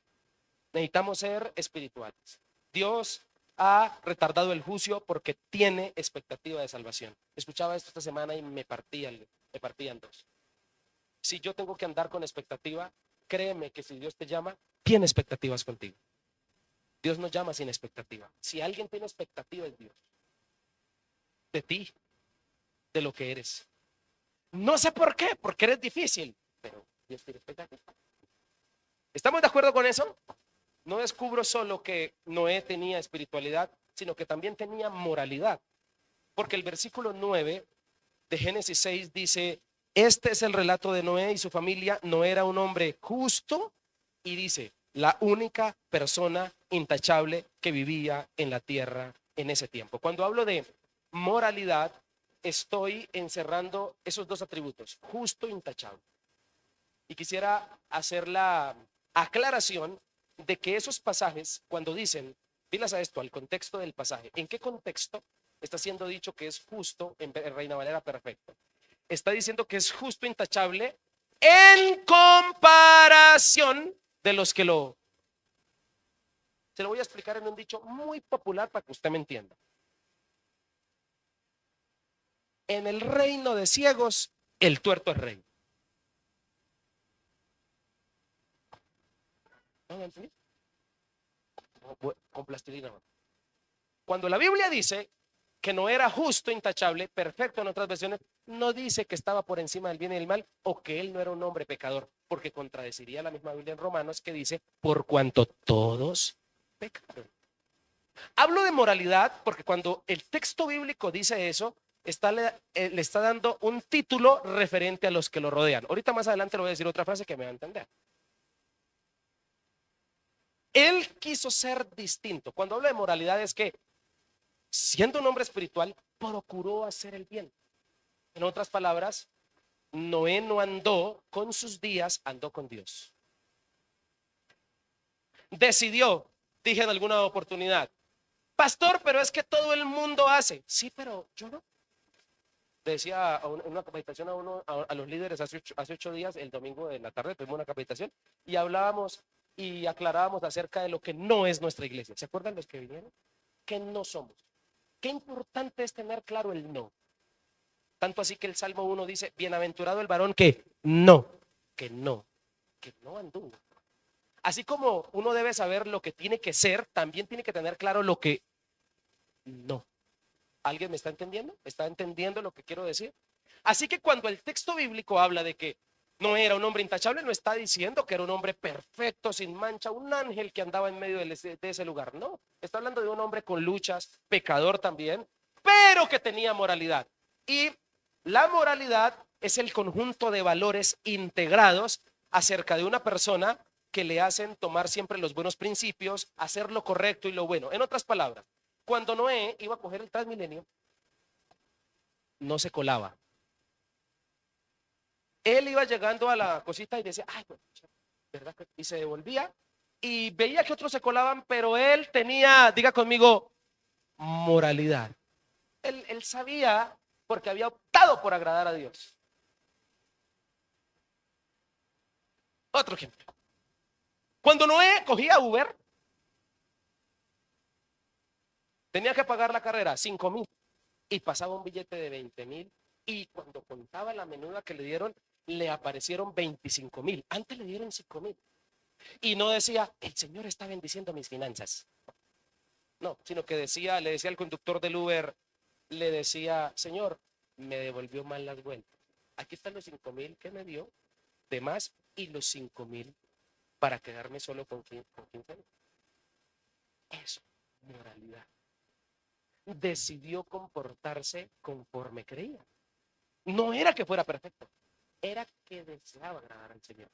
A: Necesitamos ser espirituales. Dios ha retardado el juicio porque tiene expectativa de salvación. Escuchaba esto esta semana y me partían dos. Si yo tengo que andar con expectativa, créeme que si Dios te llama, tiene expectativas contigo. Dios no llama sin expectativa. Si alguien tiene expectativa, es Dios. De ti, de lo que eres. No sé por qué, porque eres difícil, pero Dios tiene expectativa. ¿Estamos de acuerdo con eso? No descubro solo que Noé tenía espiritualidad, sino que también tenía moralidad. Porque el versículo 9 de Génesis 6 dice: este es el relato de Noé y su familia. Noé era un hombre justo y dice, la única persona intachable que vivía en la tierra en ese tiempo. Cuando hablo de moralidad, estoy encerrando esos dos atributos, justo e intachable. Y quisiera hacer la aclaración de que esos pasajes, cuando dicen, pilas a esto, al contexto del pasaje, ¿en qué contexto está siendo dicho que es justo en Reina Valera perfecto? Está diciendo que es justo, intachable, en comparación de los que lo... Se lo voy a explicar en un dicho muy popular para que usted me entienda. En el reino de ciegos, el tuerto es rey. ¿No me entendí? Con plastilina. Cuando la Biblia dice que no era justo, intachable, perfecto en otras versiones, no dice que estaba por encima del bien y del mal o que él no era un hombre pecador, porque contradeciría la misma Biblia en Romanos que dice, por cuanto todos pecaron. Hablo de moralidad porque cuando el texto bíblico dice eso, le está dando un título referente a los que lo rodean. Ahorita más adelante le voy a decir otra frase que me va a entender. Él quiso ser distinto. Cuando hablo de moralidad es que, siendo un hombre espiritual, procuró hacer el bien. En otras palabras, Noé no andó con sus días, andó con Dios. Decidió Dije en alguna oportunidad, pastor, pero es que todo el mundo hace. Sí, pero yo no. Decía en una capacitación a los líderes hace 8 días, el domingo de la tarde, tuvimos una capacitación y hablábamos y aclarábamos acerca de lo que no es nuestra iglesia. ¿Se acuerdan los que vinieron? ¿Qué no somos? Qué importante es tener claro el no. Tanto así que el Salmo 1 dice, bienaventurado el varón que no anduvo. Así como uno debe saber lo que tiene que ser, también tiene que tener claro lo que no. ¿Alguien me está entendiendo? ¿Está entendiendo lo que quiero decir? Así que cuando el texto bíblico habla de que no era un hombre intachable, no está diciendo que era un hombre perfecto, sin mancha, un ángel que andaba en medio de ese lugar. No, está hablando de un hombre con luchas, pecador también, pero que tenía moralidad. Y la moralidad es el conjunto de valores integrados acerca de una persona que le hacen tomar siempre los buenos principios, hacer lo correcto y lo bueno. En otras palabras, cuando Noé iba a coger el Transmilenio, no se colaba. Él iba llegando a la cosita y decía, ay, ¿verdad? Y se devolvía y veía que otros se colaban, pero él tenía, diga conmigo, moralidad. Él sabía porque había optado por agradar a Dios. Otro ejemplo. Cuando Noé cogía Uber, tenía que pagar la carrera 5,000 y pasaba un billete de 20,000 y cuando contaba la menuda que le dieron, le aparecieron 25,000. Antes le dieron 5,000 y no decía, el Señor está bendiciendo mis finanzas. No, sino que decía, le decía al conductor del Uber, le decía, Señor, me devolvió mal las vueltas. Aquí están los 5,000 que me dio de más y los 5,000 para quedarme solo con 15. Eso, moralidad. Decidió comportarse conforme creía. No era que fuera perfecto, era que deseaba agradar al Señor.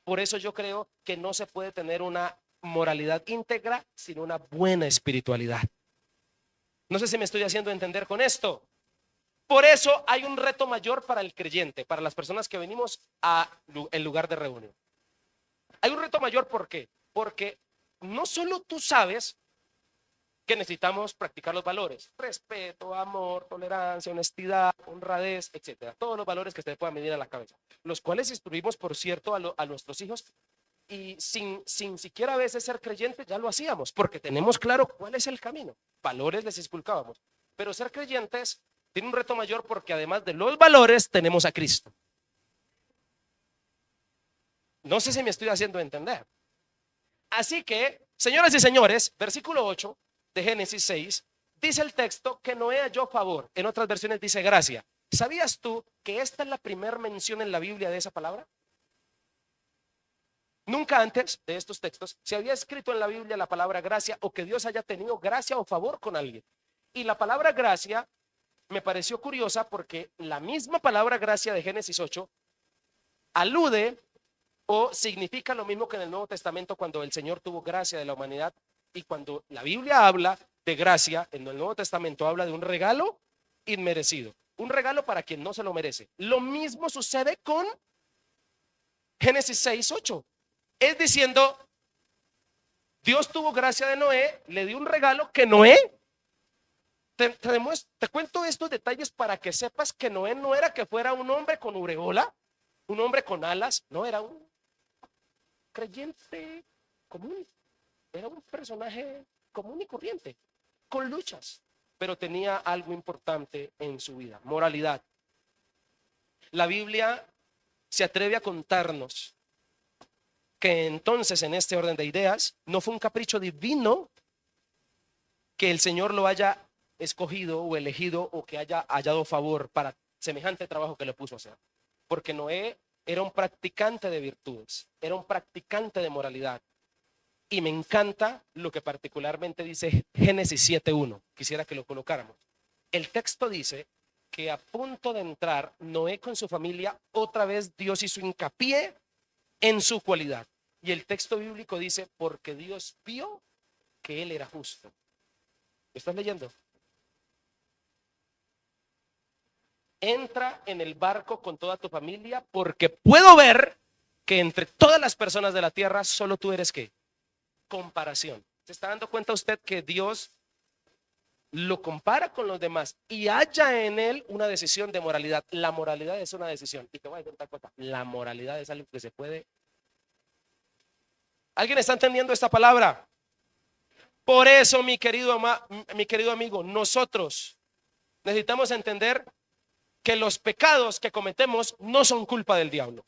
A: Por eso yo creo que no se puede tener una moralidad íntegra sin una buena espiritualidad. No sé si me estoy haciendo entender con esto. Por eso hay un reto mayor para el creyente, para las personas que venimos a el lugar de reunión. Hay un reto mayor, ¿por qué? Porque no solo tú sabes que necesitamos practicar los valores, respeto, amor, tolerancia, honestidad, honradez, etcétera, todos los valores que se puedan venir a la cabeza, los cuales instruimos, por cierto, a nuestros hijos y sin siquiera a veces ser creyentes ya lo hacíamos, porque tenemos claro cuál es el camino, valores les inculcábamos, pero ser creyentes tiene un reto mayor porque además de los valores tenemos a Cristo. No sé si me estoy haciendo entender. Así que, señoras y señores, versículo 8 de Génesis 6, dice el texto que Noé halló favor. En otras versiones dice gracia. ¿Sabías tú que esta es la primera mención en la Biblia de esa palabra? Nunca antes de estos textos se había escrito en la Biblia la palabra gracia o que Dios haya tenido gracia o favor con alguien. Y la palabra gracia me pareció curiosa porque la misma palabra gracia de Génesis 8 alude o significa lo mismo que en el Nuevo Testamento cuando el Señor tuvo gracia de la humanidad y cuando la Biblia habla de gracia, en el Nuevo Testamento habla de un regalo inmerecido, un regalo para quien no se lo merece. Lo mismo sucede con Génesis 6:8. Es diciendo, Dios tuvo gracia de Noé, le dio un regalo que Noé, te cuento estos detalles para que sepas que Noé no era que fuera un hombre con ureola, un hombre con alas, no era un creyente común, era un personaje común y corriente, con luchas, pero tenía algo importante en su vida, moralidad. La Biblia se atreve a contarnos que entonces en este orden de ideas no fue un capricho divino que el Señor lo haya escogido o elegido o que haya hallado favor para semejante trabajo que le puso a hacer, porque Noé era un practicante de virtudes, era un practicante de moralidad. Y me encanta lo que particularmente dice Génesis 7:1. Quisiera que lo colocáramos. El texto dice que a punto de entrar Noé con su familia, otra vez Dios hizo hincapié en su cualidad. Y el texto bíblico dice, porque Dios vio que él era justo. ¿Lo estás leyendo? Entra en el barco con toda tu familia porque puedo ver que entre todas las personas de la tierra solo tú eres ¿qué? Comparación. ¿Se está dando cuenta usted que Dios lo compara con los demás y haya en él una decisión de moralidad? La moralidad es una decisión. Y te voy a decir otra cosa, la moralidad es algo que se puede. ¿Alguien está entendiendo esta palabra? Por eso, mi querido amigo, nosotros necesitamos entender que los pecados que cometemos no son culpa del diablo.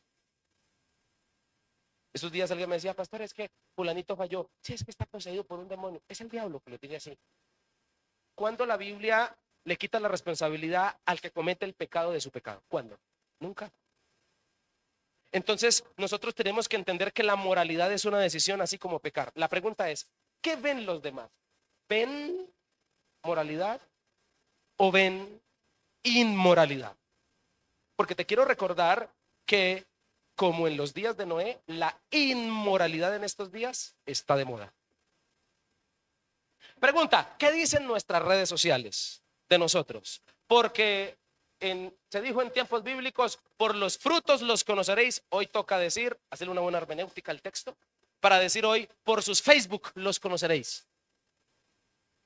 A: Esos días alguien me decía, pastor, es que fulanito falló. Sí, es que está poseído por un demonio. Es el diablo que lo tiene así. ¿Cuándo la Biblia le quita la responsabilidad al que comete el pecado de su pecado? ¿Cuándo? Nunca. Entonces, nosotros tenemos que entender que la moralidad es una decisión, así como pecar. La pregunta es, ¿qué ven los demás? ¿Ven moralidad o ven inmoralidad? Porque te quiero recordar que, como en los días de Noé, la inmoralidad en estos días está de moda. Pregunta, ¿qué dicen nuestras redes sociales de nosotros? Porque se dijo en tiempos bíblicos, por los frutos los conoceréis. Hoy toca decir, hacerle una buena hermenéutica al texto, para decir hoy, por sus Facebook los conoceréis.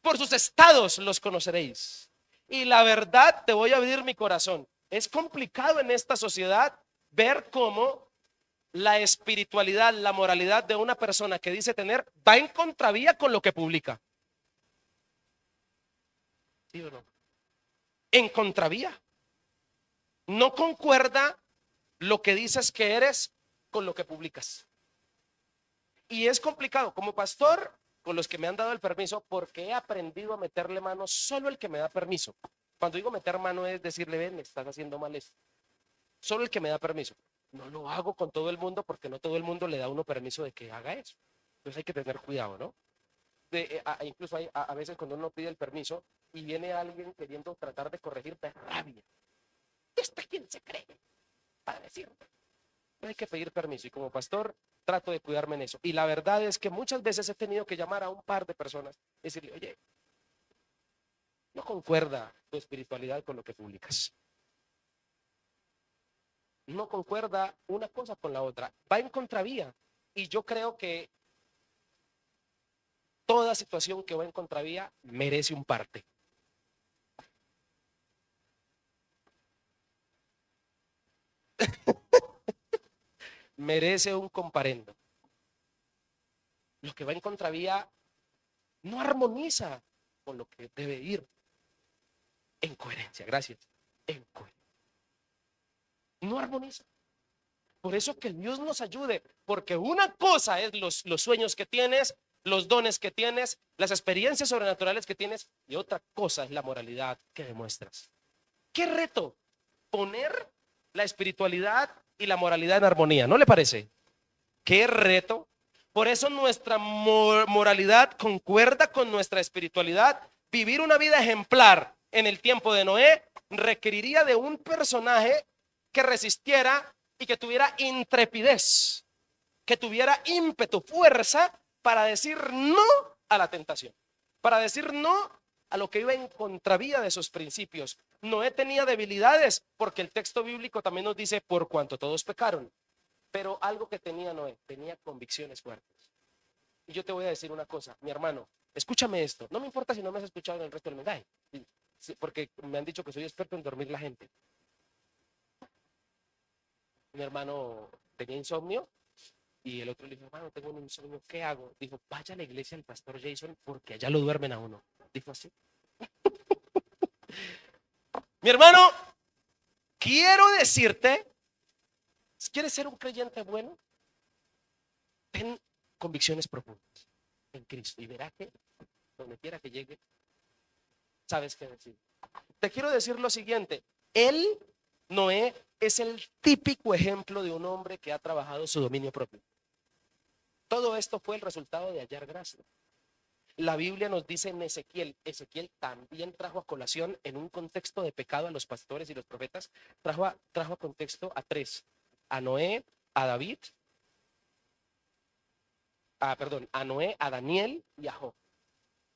A: Por sus estados los conoceréis. Y la verdad, te voy a abrir mi corazón. Es complicado en esta sociedad ver cómo la espiritualidad, la moralidad de una persona que dice tener va en contravía con lo que publica. ¿Sí o no? En contravía. No concuerda lo que dices que eres con lo que publicas. Y es complicado. Como pastor, con los que me han dado el permiso, porque he aprendido a meterle mano solo el que me da permiso. Cuando digo meter mano es decirle, ven, me estás haciendo mal esto. Solo el que me da permiso. No lo hago con todo el mundo porque no todo el mundo le da uno permiso de que haga eso. Entonces hay que tener cuidado, ¿no? Incluso a veces cuando uno pide el permiso y viene alguien queriendo tratar de corregir, te rabia. ¿Este quién se cree para decirlo? No hay que pedir permiso y como pastor trato de cuidarme en eso. Y la verdad es que muchas veces he tenido que llamar a un par de personas y decirle, oye, no concuerda tu espiritualidad con lo que publicas. No concuerda una cosa con la otra. Va en contravía. Y yo creo que toda situación que va en contravía merece un parte. Merece un comparendo. Lo que va en contravía no armoniza con lo que debe ir en coherencia. Gracias. En coherencia. No armoniza. Por eso que Dios nos ayude, porque una cosa es los sueños que tienes, los dones que tienes, las experiencias sobrenaturales que tienes, y otra cosa es la moralidad que demuestras. ¿Qué reto? Poner la espiritualidad y la moralidad en armonía, ¿no le parece? ¿Qué reto? Por eso nuestra moralidad concuerda con nuestra espiritualidad. Vivir una vida ejemplar en el tiempo de Noé requeriría de un personaje que resistiera y que tuviera intrepidez, que tuviera ímpetu, fuerza para decir no a la tentación, para decir no a lo que iba en contravía de sus principios. Noé tenía debilidades porque el texto bíblico también nos dice por cuanto todos pecaron. Pero algo que tenía Noé, tenía convicciones fuertes. Y yo te voy a decir una cosa, mi hermano, escúchame esto. No me importa si no me has escuchado en el resto del mensaje, porque me han dicho que soy experto en dormir la gente. Mi hermano tenía insomnio y el otro le dijo, hermano, tengo un insomnio, ¿qué hago? Dijo, vaya a la iglesia del pastor Jason porque allá lo duermen a uno. Dijo así. Mi hermano, quiero decirte, ¿quieres ser un creyente bueno? Ten convicciones profundas en Cristo y verá que donde quiera que llegue, sabes qué decir. Te quiero decir lo siguiente, él, Noé, es el típico ejemplo de un hombre que ha trabajado su dominio propio. Todo esto fue el resultado de hallar gracia. La Biblia nos dice en Ezequiel también trajo a colación en un contexto de pecado a los pastores y los profetas, trajo a contexto a tres, a Noé, a David, a Noé, a Daniel y a Job.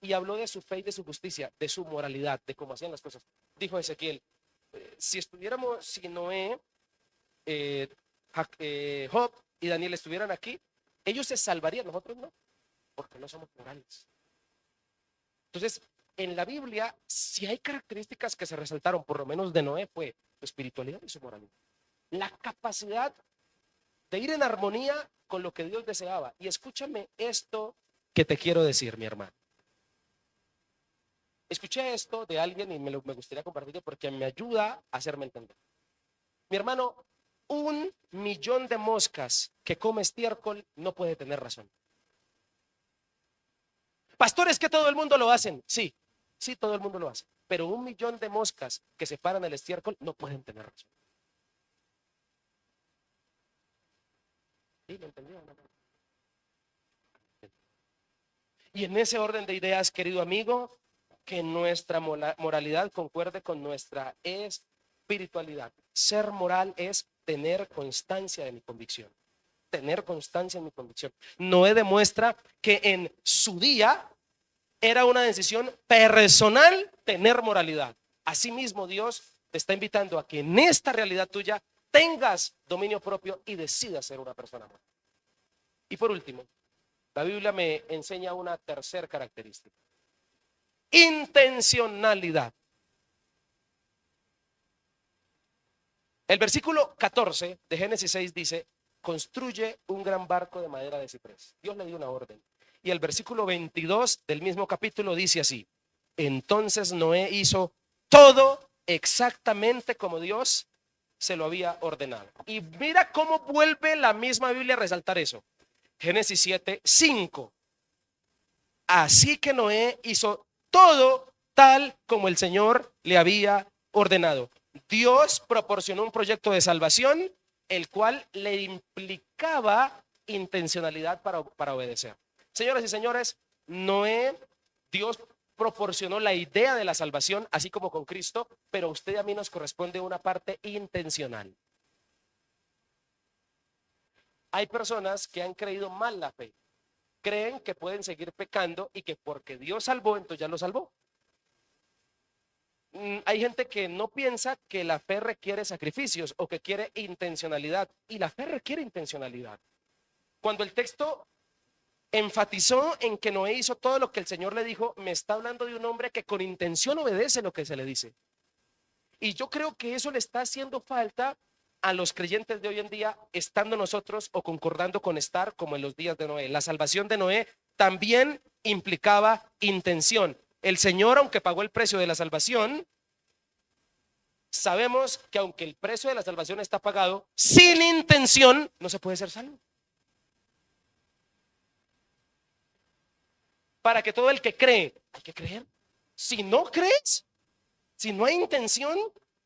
A: Y habló de su fe y de su justicia, de su moralidad, de cómo hacían las cosas. Dijo Ezequiel, si Noé, Job y Daniel estuvieran aquí, ellos se salvarían, nosotros no. porque no somos morales. Entonces, en la Biblia, si hay características que se resaltaron, por lo menos de Noé, fue su espiritualidad y su moralidad. La capacidad de ir en armonía con lo que Dios deseaba. Y escúchame esto que te quiero decir, mi hermano. Escuché esto de alguien y me gustaría compartirlo porque me ayuda a hacerme entender. Mi hermano, 1.000.000 de moscas que come estiércol no puede tener razón. Pastores, que todo el mundo lo hacen. Sí, sí, todo el mundo lo hace. Pero 1.000.000 de moscas que separan el estiércol no pueden tener razón. ¿Sí? ¿Lo entendió? Y en ese orden de ideas, querido amigo, que nuestra moralidad concuerde con nuestra espiritualidad. Ser moral es tener constancia de mi convicción. Tener constancia en mi convicción. Noé demuestra que en su día era una decisión personal tener moralidad. Asimismo, Dios te está invitando a que en esta realidad tuya tengas dominio propio y decidas ser una persona moral. Y por último, la Biblia me enseña una tercera característica. Intencionalidad. El versículo 14 de Génesis 6 dice: construye un gran barco de madera de ciprés. Dios le dio una orden. Y el versículo 22 del mismo capítulo dice así: entonces Noé hizo todo exactamente como Dios se lo había ordenado. Y mira cómo vuelve la misma Biblia a resaltar eso. Génesis 7, 5. Así que Noé hizo todo tal como el Señor le había ordenado. Dios proporcionó un proyecto de salvación, el cual le implicaba intencionalidad para obedecer. Señoras y señores, Dios proporcionó la idea de la salvación, así como con Cristo, pero a usted y a mí nos corresponde una parte intencional. Hay personas que han creído mal la fe. Creen que pueden seguir pecando y que porque Dios salvó, entonces ya lo salvó. Hay gente que no piensa que la fe requiere sacrificios o que quiere intencionalidad, y la fe requiere intencionalidad. Cuando el texto enfatizó en que Noé hizo todo lo que el Señor le dijo, me está hablando de un hombre que con intención obedece lo que se le dice. Y yo creo que eso le está haciendo falta a los creyentes de hoy en día, estando nosotros o concordando con estar como en los días de Noé. La salvación de Noé también implicaba intención. El Señor, aunque pagó el precio de la salvación, sabemos que aunque el precio de la salvación está pagado, sin intención no se puede ser salvo. Para que todo el que cree, hay que creer. Si no crees, si no hay intención,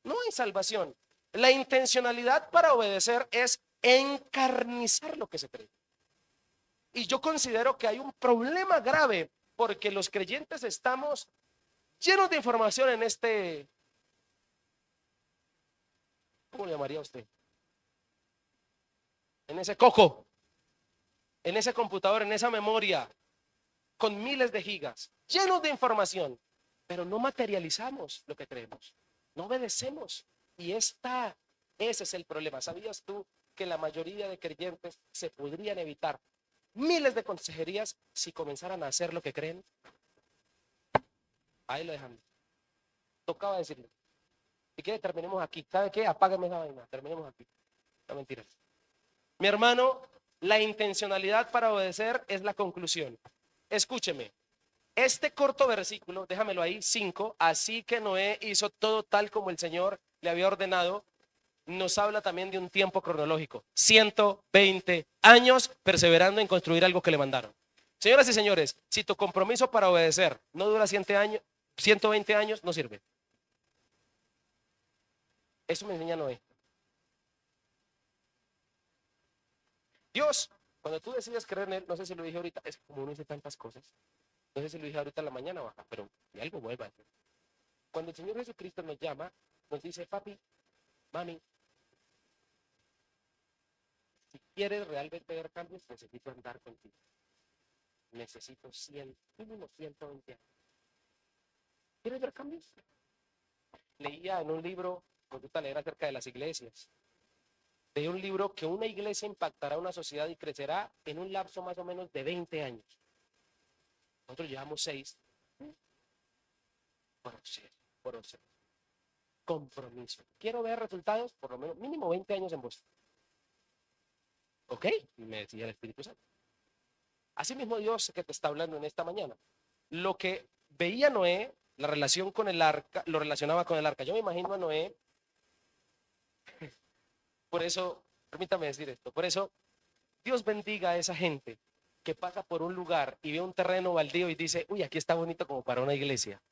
A: no hay salvación. La intencionalidad para obedecer es encarnizar lo que se cree. Y yo considero que hay un problema grave porque los creyentes estamos llenos de información en este, ¿cómo le llamaría usted? En ese coco, en ese computador, en esa memoria, con miles de gigas, llenos de información, pero no materializamos lo que creemos, no obedecemos. Y ese es el problema. ¿Sabías tú que la mayoría de creyentes se podrían evitar miles de consejerías si comenzaran a hacer lo que creen? Ahí lo dejamos. Tocaba decirlo. Si quiere, terminemos aquí. ¿Sabe qué? Apágame esa vaina. Terminemos aquí. No, mentiras. Mi hermano, la intencionalidad para obedecer es la conclusión. Escúcheme. Este corto versículo, déjamelo ahí, 5, así que Noé hizo todo tal como el Señor le había ordenado, nos habla también de un tiempo cronológico. 120 años perseverando en construir algo que le mandaron. Señoras y señores, si tu compromiso para obedecer no dura 120 años, no sirve. Eso me enseña Noé. Dios, cuando tú decides creer en Él, no sé si lo dije ahorita, es como uno dice tantas cosas. No sé si lo dije ahorita en la mañana o acá, pero de algo vuelva a decir. Cuando el Señor Jesucristo nos llama, nos dice: papi, mami, si quieres realmente ver cambios, necesito andar contigo. Necesito 100, mínimo 120 años. ¿Quieres ver cambios? Leía en un libro, me gusta leer acerca de las iglesias. Leí un libro que una iglesia impactará a una sociedad y crecerá en un lapso más o menos de 20 años. Nosotros llevamos 6. Proceso. Compromiso. Quiero ver resultados, por lo menos mínimo 20 años en vos. ¿Ok? Me decía el Espíritu Santo. Así mismo Dios que te está hablando en esta mañana. Lo que veía Noé, la relación con el arca, lo relacionaba con el arca. Yo me imagino a Noé, por eso, permítame decir esto, por eso Dios bendiga a esa gente que pasa por un lugar y ve un terreno baldío y dice, uy, aquí está bonito como para una iglesia.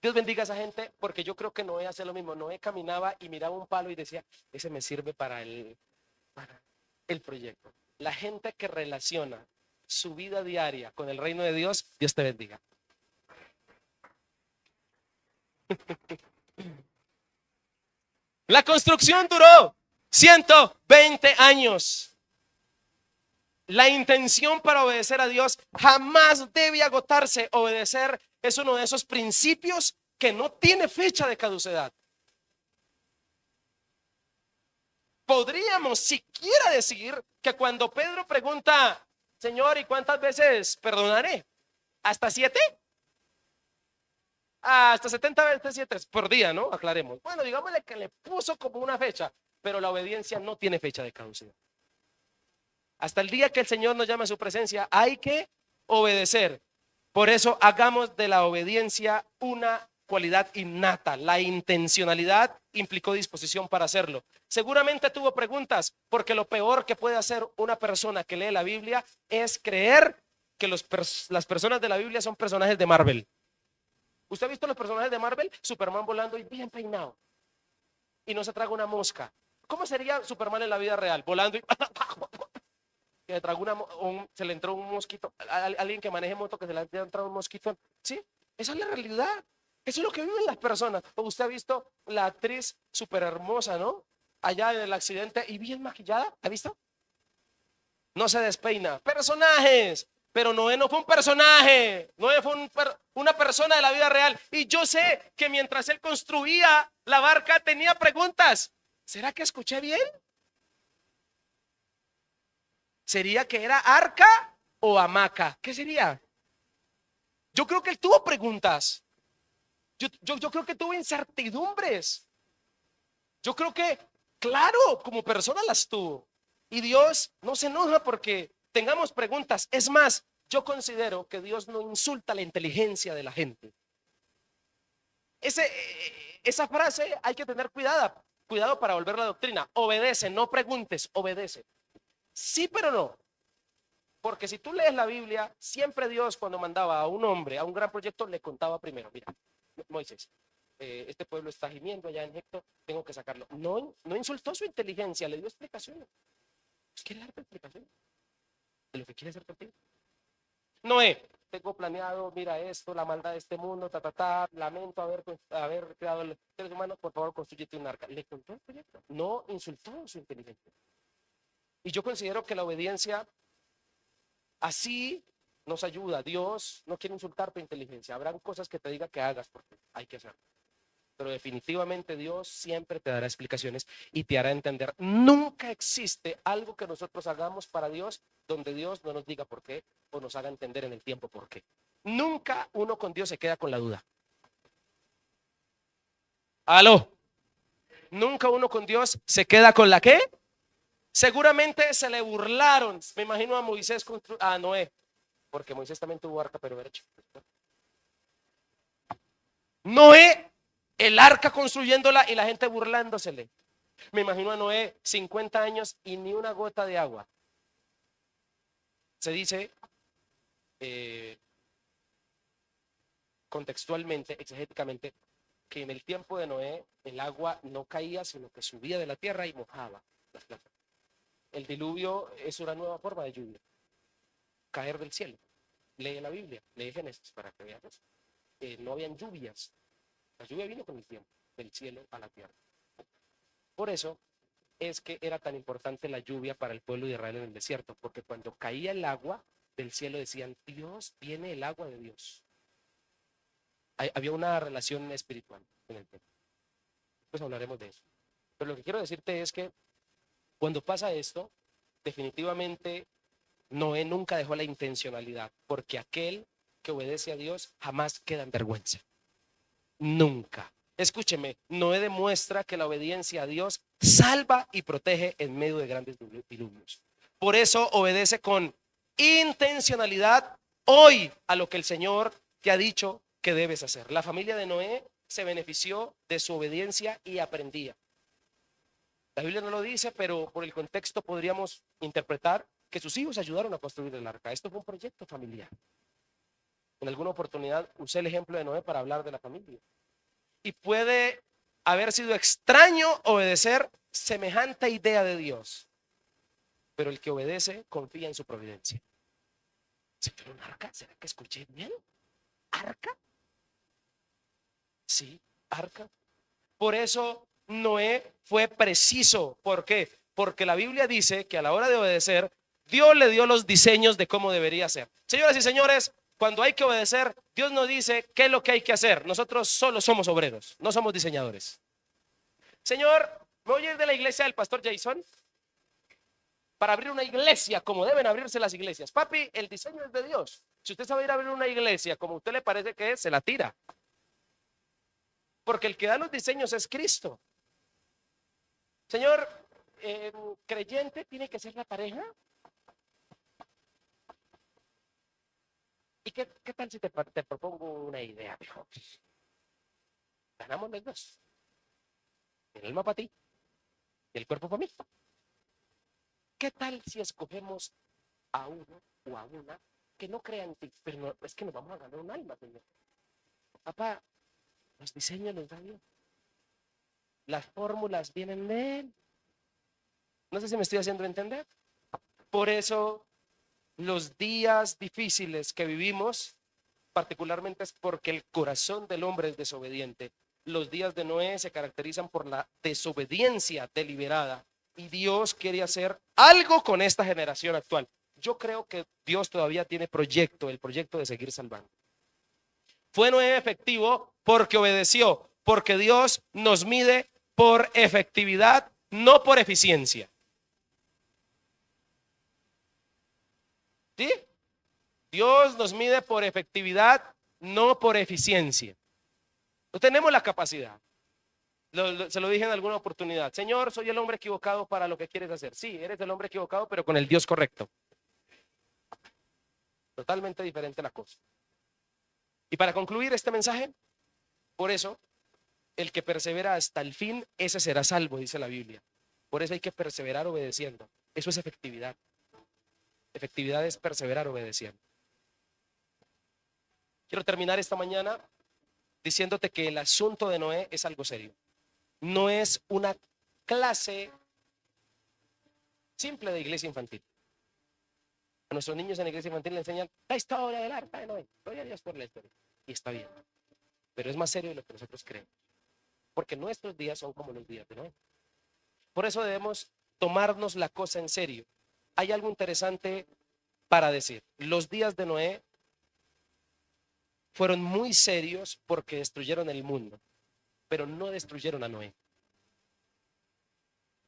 A: Dios bendiga a esa gente porque yo creo que Noé hace lo mismo. Noé caminaba y miraba un palo y decía, ese me sirve para el proyecto. La gente que relaciona su vida diaria con el reino de Dios, Dios te bendiga. La construcción duró 120 años. La intención para obedecer a Dios jamás debe agotarse. Obedecer es uno de esos principios que no tiene fecha de caducidad. Podríamos siquiera decir que cuando Pedro pregunta, Señor, ¿y cuántas veces perdonaré? ¿Hasta 7? Hasta 70 veces 7 por día, ¿no? Aclaremos. Bueno, digámosle que le puso como una fecha, pero la obediencia no tiene fecha de caducidad. Hasta el día que el Señor nos llame a su presencia, hay que obedecer. Por eso hagamos de la obediencia una cualidad innata. La intencionalidad implicó disposición para hacerlo. Seguramente tuvo preguntas, porque lo peor que puede hacer una persona que lee la Biblia es creer que las personas de la Biblia son personajes de Marvel. ¿Usted ha visto los personajes de Marvel? Superman volando y bien peinado y no se traga una mosca. ¿Cómo sería Superman en la vida real? Volando y que le tragó se le entró un mosquito, alguien que maneje moto que se le ha entrado un mosquito. Sí, esa es la realidad. Eso es lo que viven las personas. Usted ha visto la actriz súper hermosa, ¿no? Allá en el accidente y bien maquillada. ¿Ha visto? No se despeina. Personajes. Pero Noé no fue un personaje. Noé fue una persona de la vida real. Y yo sé que mientras él construía la barca tenía preguntas. ¿Será que escuché bien? ¿Sería que era arca o hamaca? ¿Qué sería? Yo creo que él tuvo preguntas. Yo creo que tuvo incertidumbres. Yo creo que, claro, como persona las tuvo. Y Dios no se enoja porque tengamos preguntas. Es más, yo considero que Dios no insulta la inteligencia de la gente. Esa frase hay que tener cuidado para volver la doctrina. Obedece, no preguntes, obedece. Sí, pero no. Porque si tú lees la Biblia, siempre Dios cuando mandaba a un hombre a un gran proyecto le contaba primero, mira, Moisés, este pueblo está gimiendo allá en Egipto, tengo que sacarlo. No insultó su inteligencia, le dio explicaciones. Pues quiere darte explicaciones de lo que quiere hacer contigo. Noé, tengo planeado, mira esto, la maldad de este mundo, lamento haber creado el ser humano, por favor construyete un arca. Le contó el proyecto, no insultó su inteligencia. Y yo considero que la obediencia así nos ayuda. Dios no quiere insultar tu inteligencia. Habrán cosas que te diga que hagas porque hay que hacerlo. Pero definitivamente Dios siempre te dará explicaciones y te hará entender. Nunca existe algo que nosotros hagamos para Dios donde Dios no nos diga por qué o nos haga entender en el tiempo por qué. Nunca uno con Dios se queda con la duda. ¿Aló? Nunca uno con Dios se queda con la ¿qué? Seguramente se le burlaron. Me imagino a Moisés, a Noé, porque Moisés también tuvo arca, pero era chico. Noé, el arca construyéndola y la gente burlándosele. Me imagino a Noé 50 años y ni una gota de agua. Se dice contextualmente, exegéticamente, que en el tiempo de Noé el agua no caía, sino que subía de la tierra y mojaba las plantas. El diluvio es una nueva forma de lluvia, caer del cielo. Lee la Biblia, lee Génesis para que veas. No habían lluvias. La lluvia vino con el tiempo, del cielo a la tierra. Por eso es que era tan importante la lluvia para el pueblo de Israel en el desierto, porque cuando caía el agua del cielo decían, Dios, viene el agua de Dios. Había una relación espiritual en el tema. Pues hablaremos de eso. Pero lo que quiero decirte es que cuando pasa esto, definitivamente Noé nunca dejó la intencionalidad, porque aquel que obedece a Dios jamás queda en vergüenza. Nunca. Escúcheme, Noé demuestra que la obediencia a Dios salva y protege en medio de grandes diluvios. Por eso obedece con intencionalidad hoy a lo que el Señor te ha dicho que debes hacer. La familia de Noé se benefició de su obediencia y aprendía. La Biblia no lo dice, pero por el contexto podríamos interpretar que sus hijos ayudaron a construir el arca. Esto fue un proyecto familiar. En alguna oportunidad usé el ejemplo de Noé para hablar de la familia. Y puede haber sido extraño obedecer semejante idea de Dios, pero el que obedece confía en su providencia. ¿Se fue un arca? ¿Será que escuché bien? ¿Arca? Sí, arca. Por eso Noé fue preciso. ¿Por qué? Porque la Biblia dice que a la hora de obedecer, Dios le dio los diseños de cómo debería ser. Señoras y señores, cuando hay que obedecer, Dios nos dice qué es lo que hay que hacer. Nosotros solo somos obreros, no somos diseñadores. Señor, ¿me voy a ir de la iglesia del pastor Jason? Para abrir una iglesia como deben abrirse las iglesias. Papi, el diseño es de Dios. Si usted sabe ir a abrir una iglesia como a usted le parece que es, se la tira. Porque el que da los diseños es Cristo. Señor, creyente tiene que ser la pareja. ¿Y qué tal si te propongo una idea, viejo? Ganamos los dos. El alma para ti y el cuerpo para mí. ¿Qué tal si escogemos a uno o a una que no crea en ti? Pero no, es que nos vamos a ganar un alma, señor. Papá, los diseños los da Dios. Las fórmulas vienen de Él. No sé si me estoy haciendo entender. Por eso los días difíciles que vivimos, particularmente es porque el corazón del hombre es desobediente. Los días de Noé se caracterizan por la desobediencia deliberada y Dios quiere hacer algo con esta generación actual. Yo creo que Dios todavía tiene el proyecto de seguir salvando. Fue Noé efectivo porque obedeció, porque Dios nos mide por efectividad, no por eficiencia. ¿Sí? Dios nos mide por efectividad, no por eficiencia. No tenemos la capacidad. Se lo dije en alguna oportunidad. Señor, soy el hombre equivocado para lo que quieres hacer. Sí, eres el hombre equivocado, pero con el Dios correcto. Totalmente diferente la cosa. Y para concluir este mensaje, por eso, el que persevera hasta el fin, ese será salvo, dice la Biblia. Por eso hay que perseverar obedeciendo. Eso es efectividad. Efectividad es perseverar obedeciendo. Quiero terminar esta mañana diciéndote que el asunto de Noé es algo serio. No es una clase simple de iglesia infantil. A nuestros niños en la iglesia infantil le enseñan la historia del arca de Noé. Gloria a Dios por la historia. Y está bien. Pero es más serio de lo que nosotros creemos. Porque nuestros días son como los días de Noé. Por eso debemos tomarnos la cosa en serio. Hay algo interesante para decir. Los días de Noé fueron muy serios porque destruyeron el mundo, pero no destruyeron a Noé.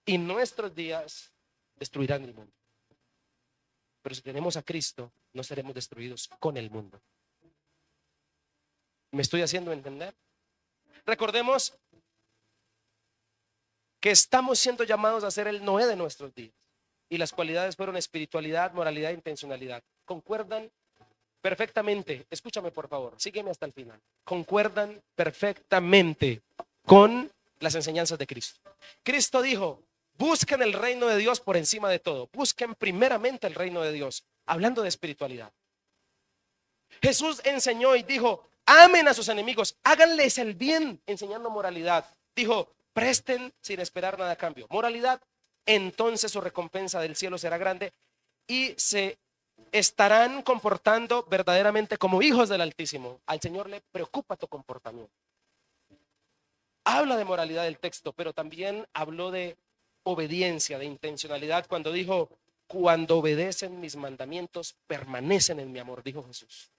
A: Y nuestros días destruirán el mundo. Pero si tenemos a Cristo, no seremos destruidos con el mundo. ¿Me estoy haciendo entender? Recordemos que estamos siendo llamados a ser el Noé de nuestros días. Y las cualidades fueron espiritualidad, moralidad e intencionalidad. ¿Concuerdan perfectamente? Escúchame por favor, sígueme hasta el final. Concuerdan perfectamente con las enseñanzas de Cristo. Cristo dijo: busquen el reino de Dios por encima de todo. Busquen primeramente el reino de Dios. Hablando de espiritualidad. Jesús enseñó y dijo: amen a sus enemigos, háganles el bien, enseñando moralidad. Dijo: presten sin esperar nada a cambio. Moralidad, entonces su recompensa del cielo será grande y se estarán comportando verdaderamente como hijos del Altísimo. Al Señor le preocupa tu comportamiento. Habla de moralidad del texto, pero también habló de obediencia, de intencionalidad, cuando dijo: cuando obedecen mis mandamientos, permanecen en mi amor, dijo Jesús.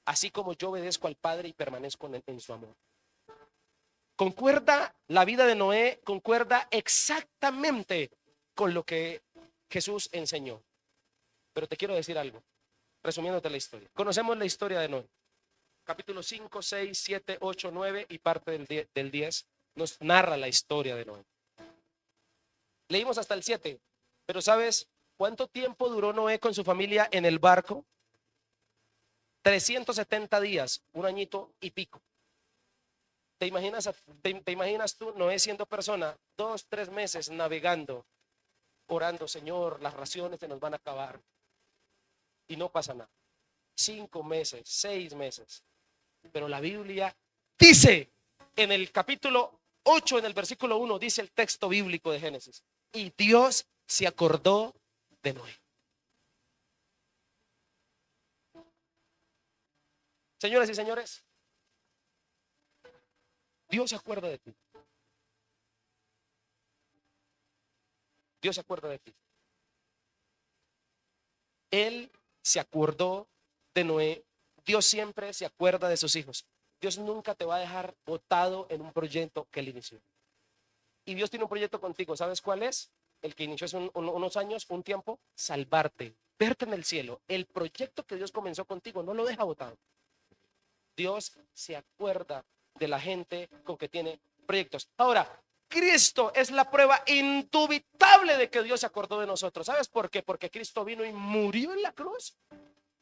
A: Así como yo obedezco al Padre y permanezco en su amor. Concuerda la vida de Noé, concuerda exactamente con lo que Jesús enseñó. Pero te quiero decir algo, resumiéndote la historia. Conocemos la historia de Noé. Capítulo 5, 6, 7, 8, 9 y parte del 10 nos narra la historia de Noé. Leímos hasta el 7, pero ¿sabes cuánto tiempo duró Noé con su familia en el barco? 370 días, un añito y pico. ¿Te imaginas tú, Noé siendo persona, 2, 3 meses navegando, orando, Señor, las raciones se nos van a acabar? Y no pasa nada. 5 meses, 6 meses. Pero la Biblia dice, en el capítulo 8, en el versículo 1, dice el texto bíblico de Génesis, y Dios se acordó de Noé. Señoras y señores, Dios se acuerda de ti. Dios se acuerda de ti. Él se acordó de Noé. Dios siempre se acuerda de sus hijos. Dios nunca te va a dejar botado en un proyecto que Él inició. Y Dios tiene un proyecto contigo. ¿Sabes cuál es? El que inició hace unos años, un tiempo, salvarte, verte en el cielo. El proyecto que Dios comenzó contigo no lo deja botado. Dios se acuerda de la gente con que tiene proyectos. Ahora, Cristo es la prueba indubitable de que Dios se acordó de nosotros. ¿Sabes por qué? Porque Cristo vino y murió en la cruz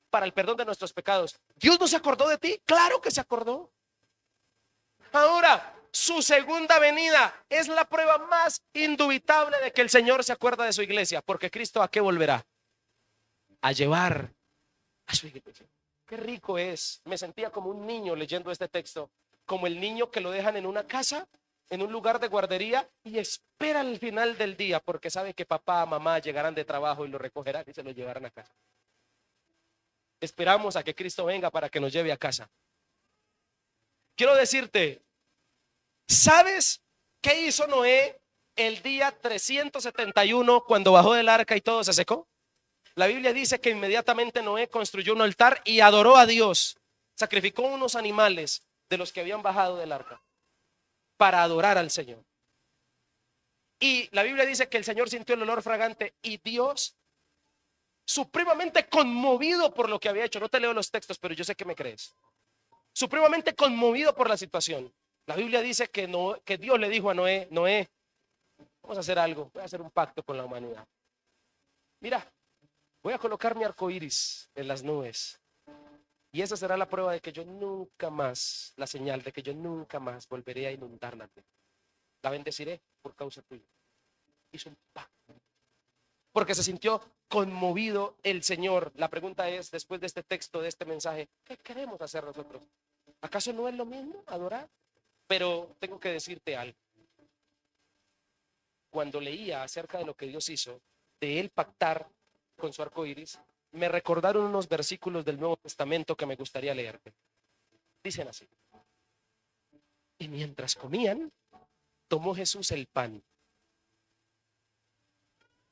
A: para el perdón de nuestros pecados. ¿Dios no se acordó de ti? Claro que se acordó. Ahora, su segunda venida es la prueba más indubitable de que el Señor se acuerda de su iglesia, porque Cristo ¿a qué volverá? A llevar a su iglesia. Qué rico es. Me sentía como un niño leyendo este texto, como el niño que lo dejan en una casa, en un lugar de guardería y espera el final del día porque sabe que papá, mamá llegarán de trabajo y lo recogerán y se lo llevarán a casa. Esperamos a que Cristo venga para que nos lleve a casa. Quiero decirte, ¿sabes qué hizo Noé el día 371 cuando bajó del arca y todo se secó? La Biblia dice que inmediatamente Noé construyó un altar y adoró a Dios. Sacrificó unos animales de los que habían bajado del arca para adorar al Señor. Y la Biblia dice que el Señor sintió el olor fragante y Dios, supremamente conmovido por lo que había hecho. No te leo los textos, pero yo sé que me crees. Supremamente conmovido por la situación. La Biblia dice que Dios le dijo a Noé, Noé, vamos a hacer algo, voy a hacer un pacto con la humanidad. Mira, voy a colocar mi arco iris en las nubes. Y esa será la prueba de que yo nunca más, la señal de que yo nunca más volveré a inundar la tierra. La bendeciré por causa tuya. Hizo un pacto. Porque se sintió conmovido el Señor. La pregunta es, después de este texto, de este mensaje, ¿qué queremos hacer nosotros? ¿Acaso no es lo mismo adorar? Pero tengo que decirte algo. Cuando leía acerca de lo que Dios hizo, de él pactar con su arco iris, me recordaron unos versículos del Nuevo Testamento que me gustaría leerte. Dicen así: y mientras comían, tomó Jesús el pan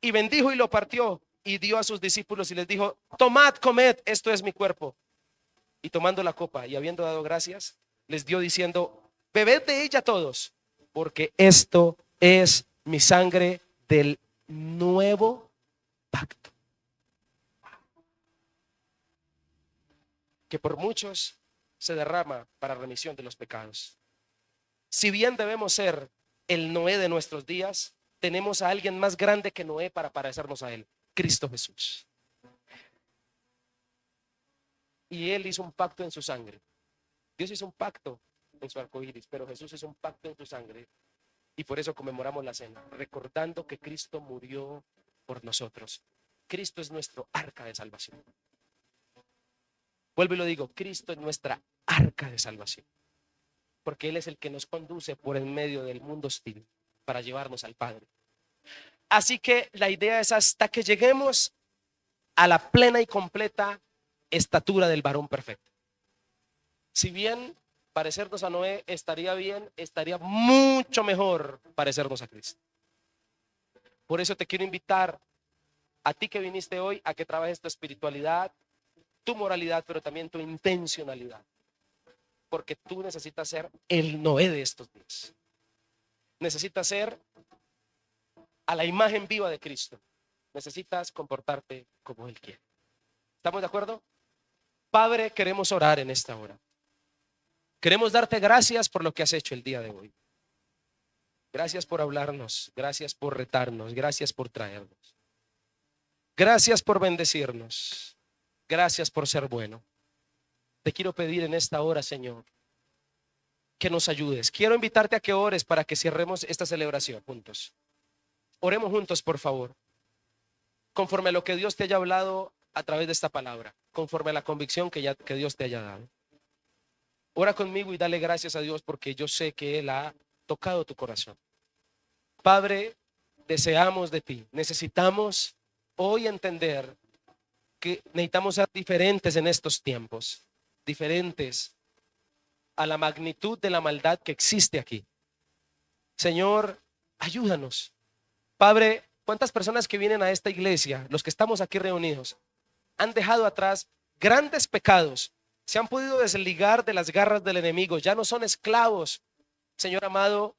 A: y bendijo y lo partió y dio a sus discípulos y les dijo: tomad, comed, esto es mi cuerpo. Y tomando la copa y habiendo dado gracias, les dio diciendo: bebed de ella todos, porque esto es mi sangre del nuevo pacto, que por muchos se derrama para remisión de los pecados. Si bien debemos ser el Noé de nuestros días, tenemos a alguien más grande que Noé para parecernos a él: Cristo Jesús. Y él hizo un pacto en su sangre. Dios hizo un pacto en su arco iris, pero Jesús hizo un pacto en su sangre. Y por eso conmemoramos la cena, recordando que Cristo murió por nosotros. Cristo es nuestro arca de salvación. Vuelvo y lo digo, Cristo es nuestra arca de salvación, porque Él es el que nos conduce por en medio del mundo hostil para llevarnos al Padre. Así que la idea es hasta que lleguemos a la plena y completa estatura del varón perfecto. Si bien parecernos a Noé estaría bien, estaría mucho mejor parecernos a Cristo. Por eso te quiero invitar a ti que viniste hoy a que trabajes tu espiritualidad, tu moralidad, pero también tu intencionalidad. Porque tú necesitas ser el Noé de estos días. Necesitas ser a la imagen viva de Cristo. Necesitas comportarte como Él quiere. ¿Estamos de acuerdo? Padre, queremos orar en esta hora. Queremos darte gracias por lo que has hecho el día de hoy. Gracias por hablarnos, gracias por retarnos, gracias por traernos. Gracias por bendecirnos, gracias por ser bueno. Te quiero pedir en esta hora, Señor, que nos ayudes. Quiero invitarte a que ores para que cerremos esta celebración juntos. Oremos juntos, por favor, conforme a lo que Dios te haya hablado a través de esta palabra, conforme a la convicción que Dios te haya dado. Ora conmigo y dale gracias a Dios porque yo sé que Él ha tocado tu corazón. Padre, deseamos de ti, necesitamos hoy entender que necesitamos ser diferentes en estos tiempos, diferentes a la magnitud de la maldad que existe aquí. Señor, ayúdanos. Padre, ¿cuántas personas que vienen a esta iglesia, los que estamos aquí reunidos, han dejado atrás grandes pecados, se han podido desligar de las garras del enemigo, ya no son esclavos, Señor amado,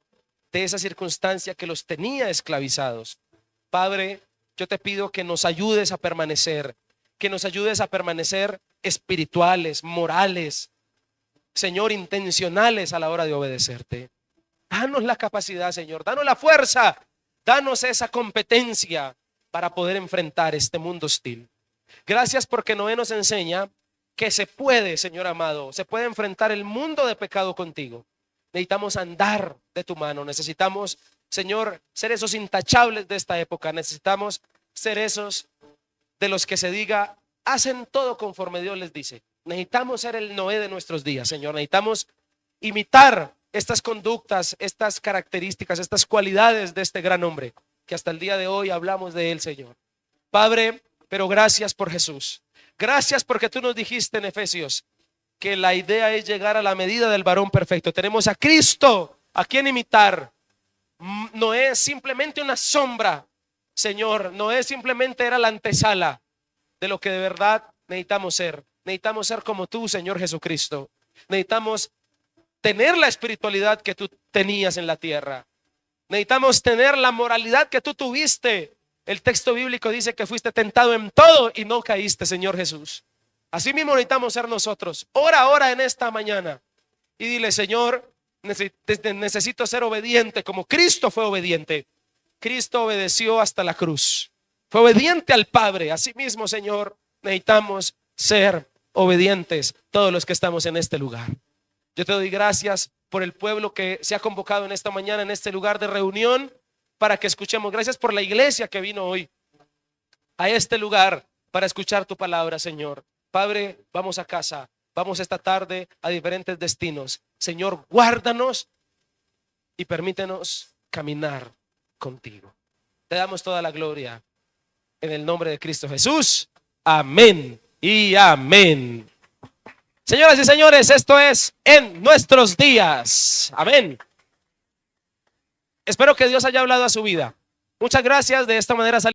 A: de esa circunstancia que los tenía esclavizados? Padre, yo te pido que nos ayudes a permanecer, espirituales, morales, Señor, intencionales a la hora de obedecerte. Danos la capacidad, Señor, danos la fuerza, danos esa competencia para poder enfrentar este mundo hostil. Gracias porque Noé nos enseña que se puede, Señor amado, se puede enfrentar el mundo de pecado contigo. Necesitamos andar de tu mano, necesitamos, Señor, ser esos intachables de esta época, necesitamos ser esos de los que se diga, hacen todo conforme Dios les dice. Necesitamos ser el Noé de nuestros días, Señor, necesitamos imitar estas conductas, estas características, estas cualidades de este gran hombre, que hasta el día de hoy hablamos de él, Señor. Padre, pero gracias por Jesús. Gracias porque tú nos dijiste en Efesios que la idea es llegar a la medida del varón perfecto. Tenemos a Cristo a quien imitar. No es simplemente una sombra, Señor. No es simplemente era la antesala de lo que de verdad necesitamos ser. Necesitamos ser como tú, Señor Jesucristo. Necesitamos tener la espiritualidad que tú tenías en la tierra. Necesitamos tener la moralidad que tú tuviste. El texto bíblico dice que fuiste tentado en todo y no caíste, Señor Jesús. Así mismo necesitamos ser nosotros. Ora ahora en esta mañana y dile, Señor, necesito ser obediente como Cristo fue obediente. Cristo obedeció hasta la cruz. Fue obediente al Padre. Así mismo, Señor, necesitamos ser obedientes todos los que estamos en este lugar. Yo te doy gracias por el pueblo que se ha convocado en esta mañana, en este lugar de reunión, para que escuchemos. Gracias por la iglesia que vino hoy a este lugar para escuchar tu palabra, Señor. Padre, vamos a casa, vamos esta tarde a diferentes destinos. Señor, guárdanos y permítenos caminar contigo. Te damos toda la gloria en el nombre de Cristo Jesús. Amén y amén. Señoras y señores, esto es En Nuestros Días. Amén. Espero que Dios haya hablado a su vida. Muchas gracias. De esta manera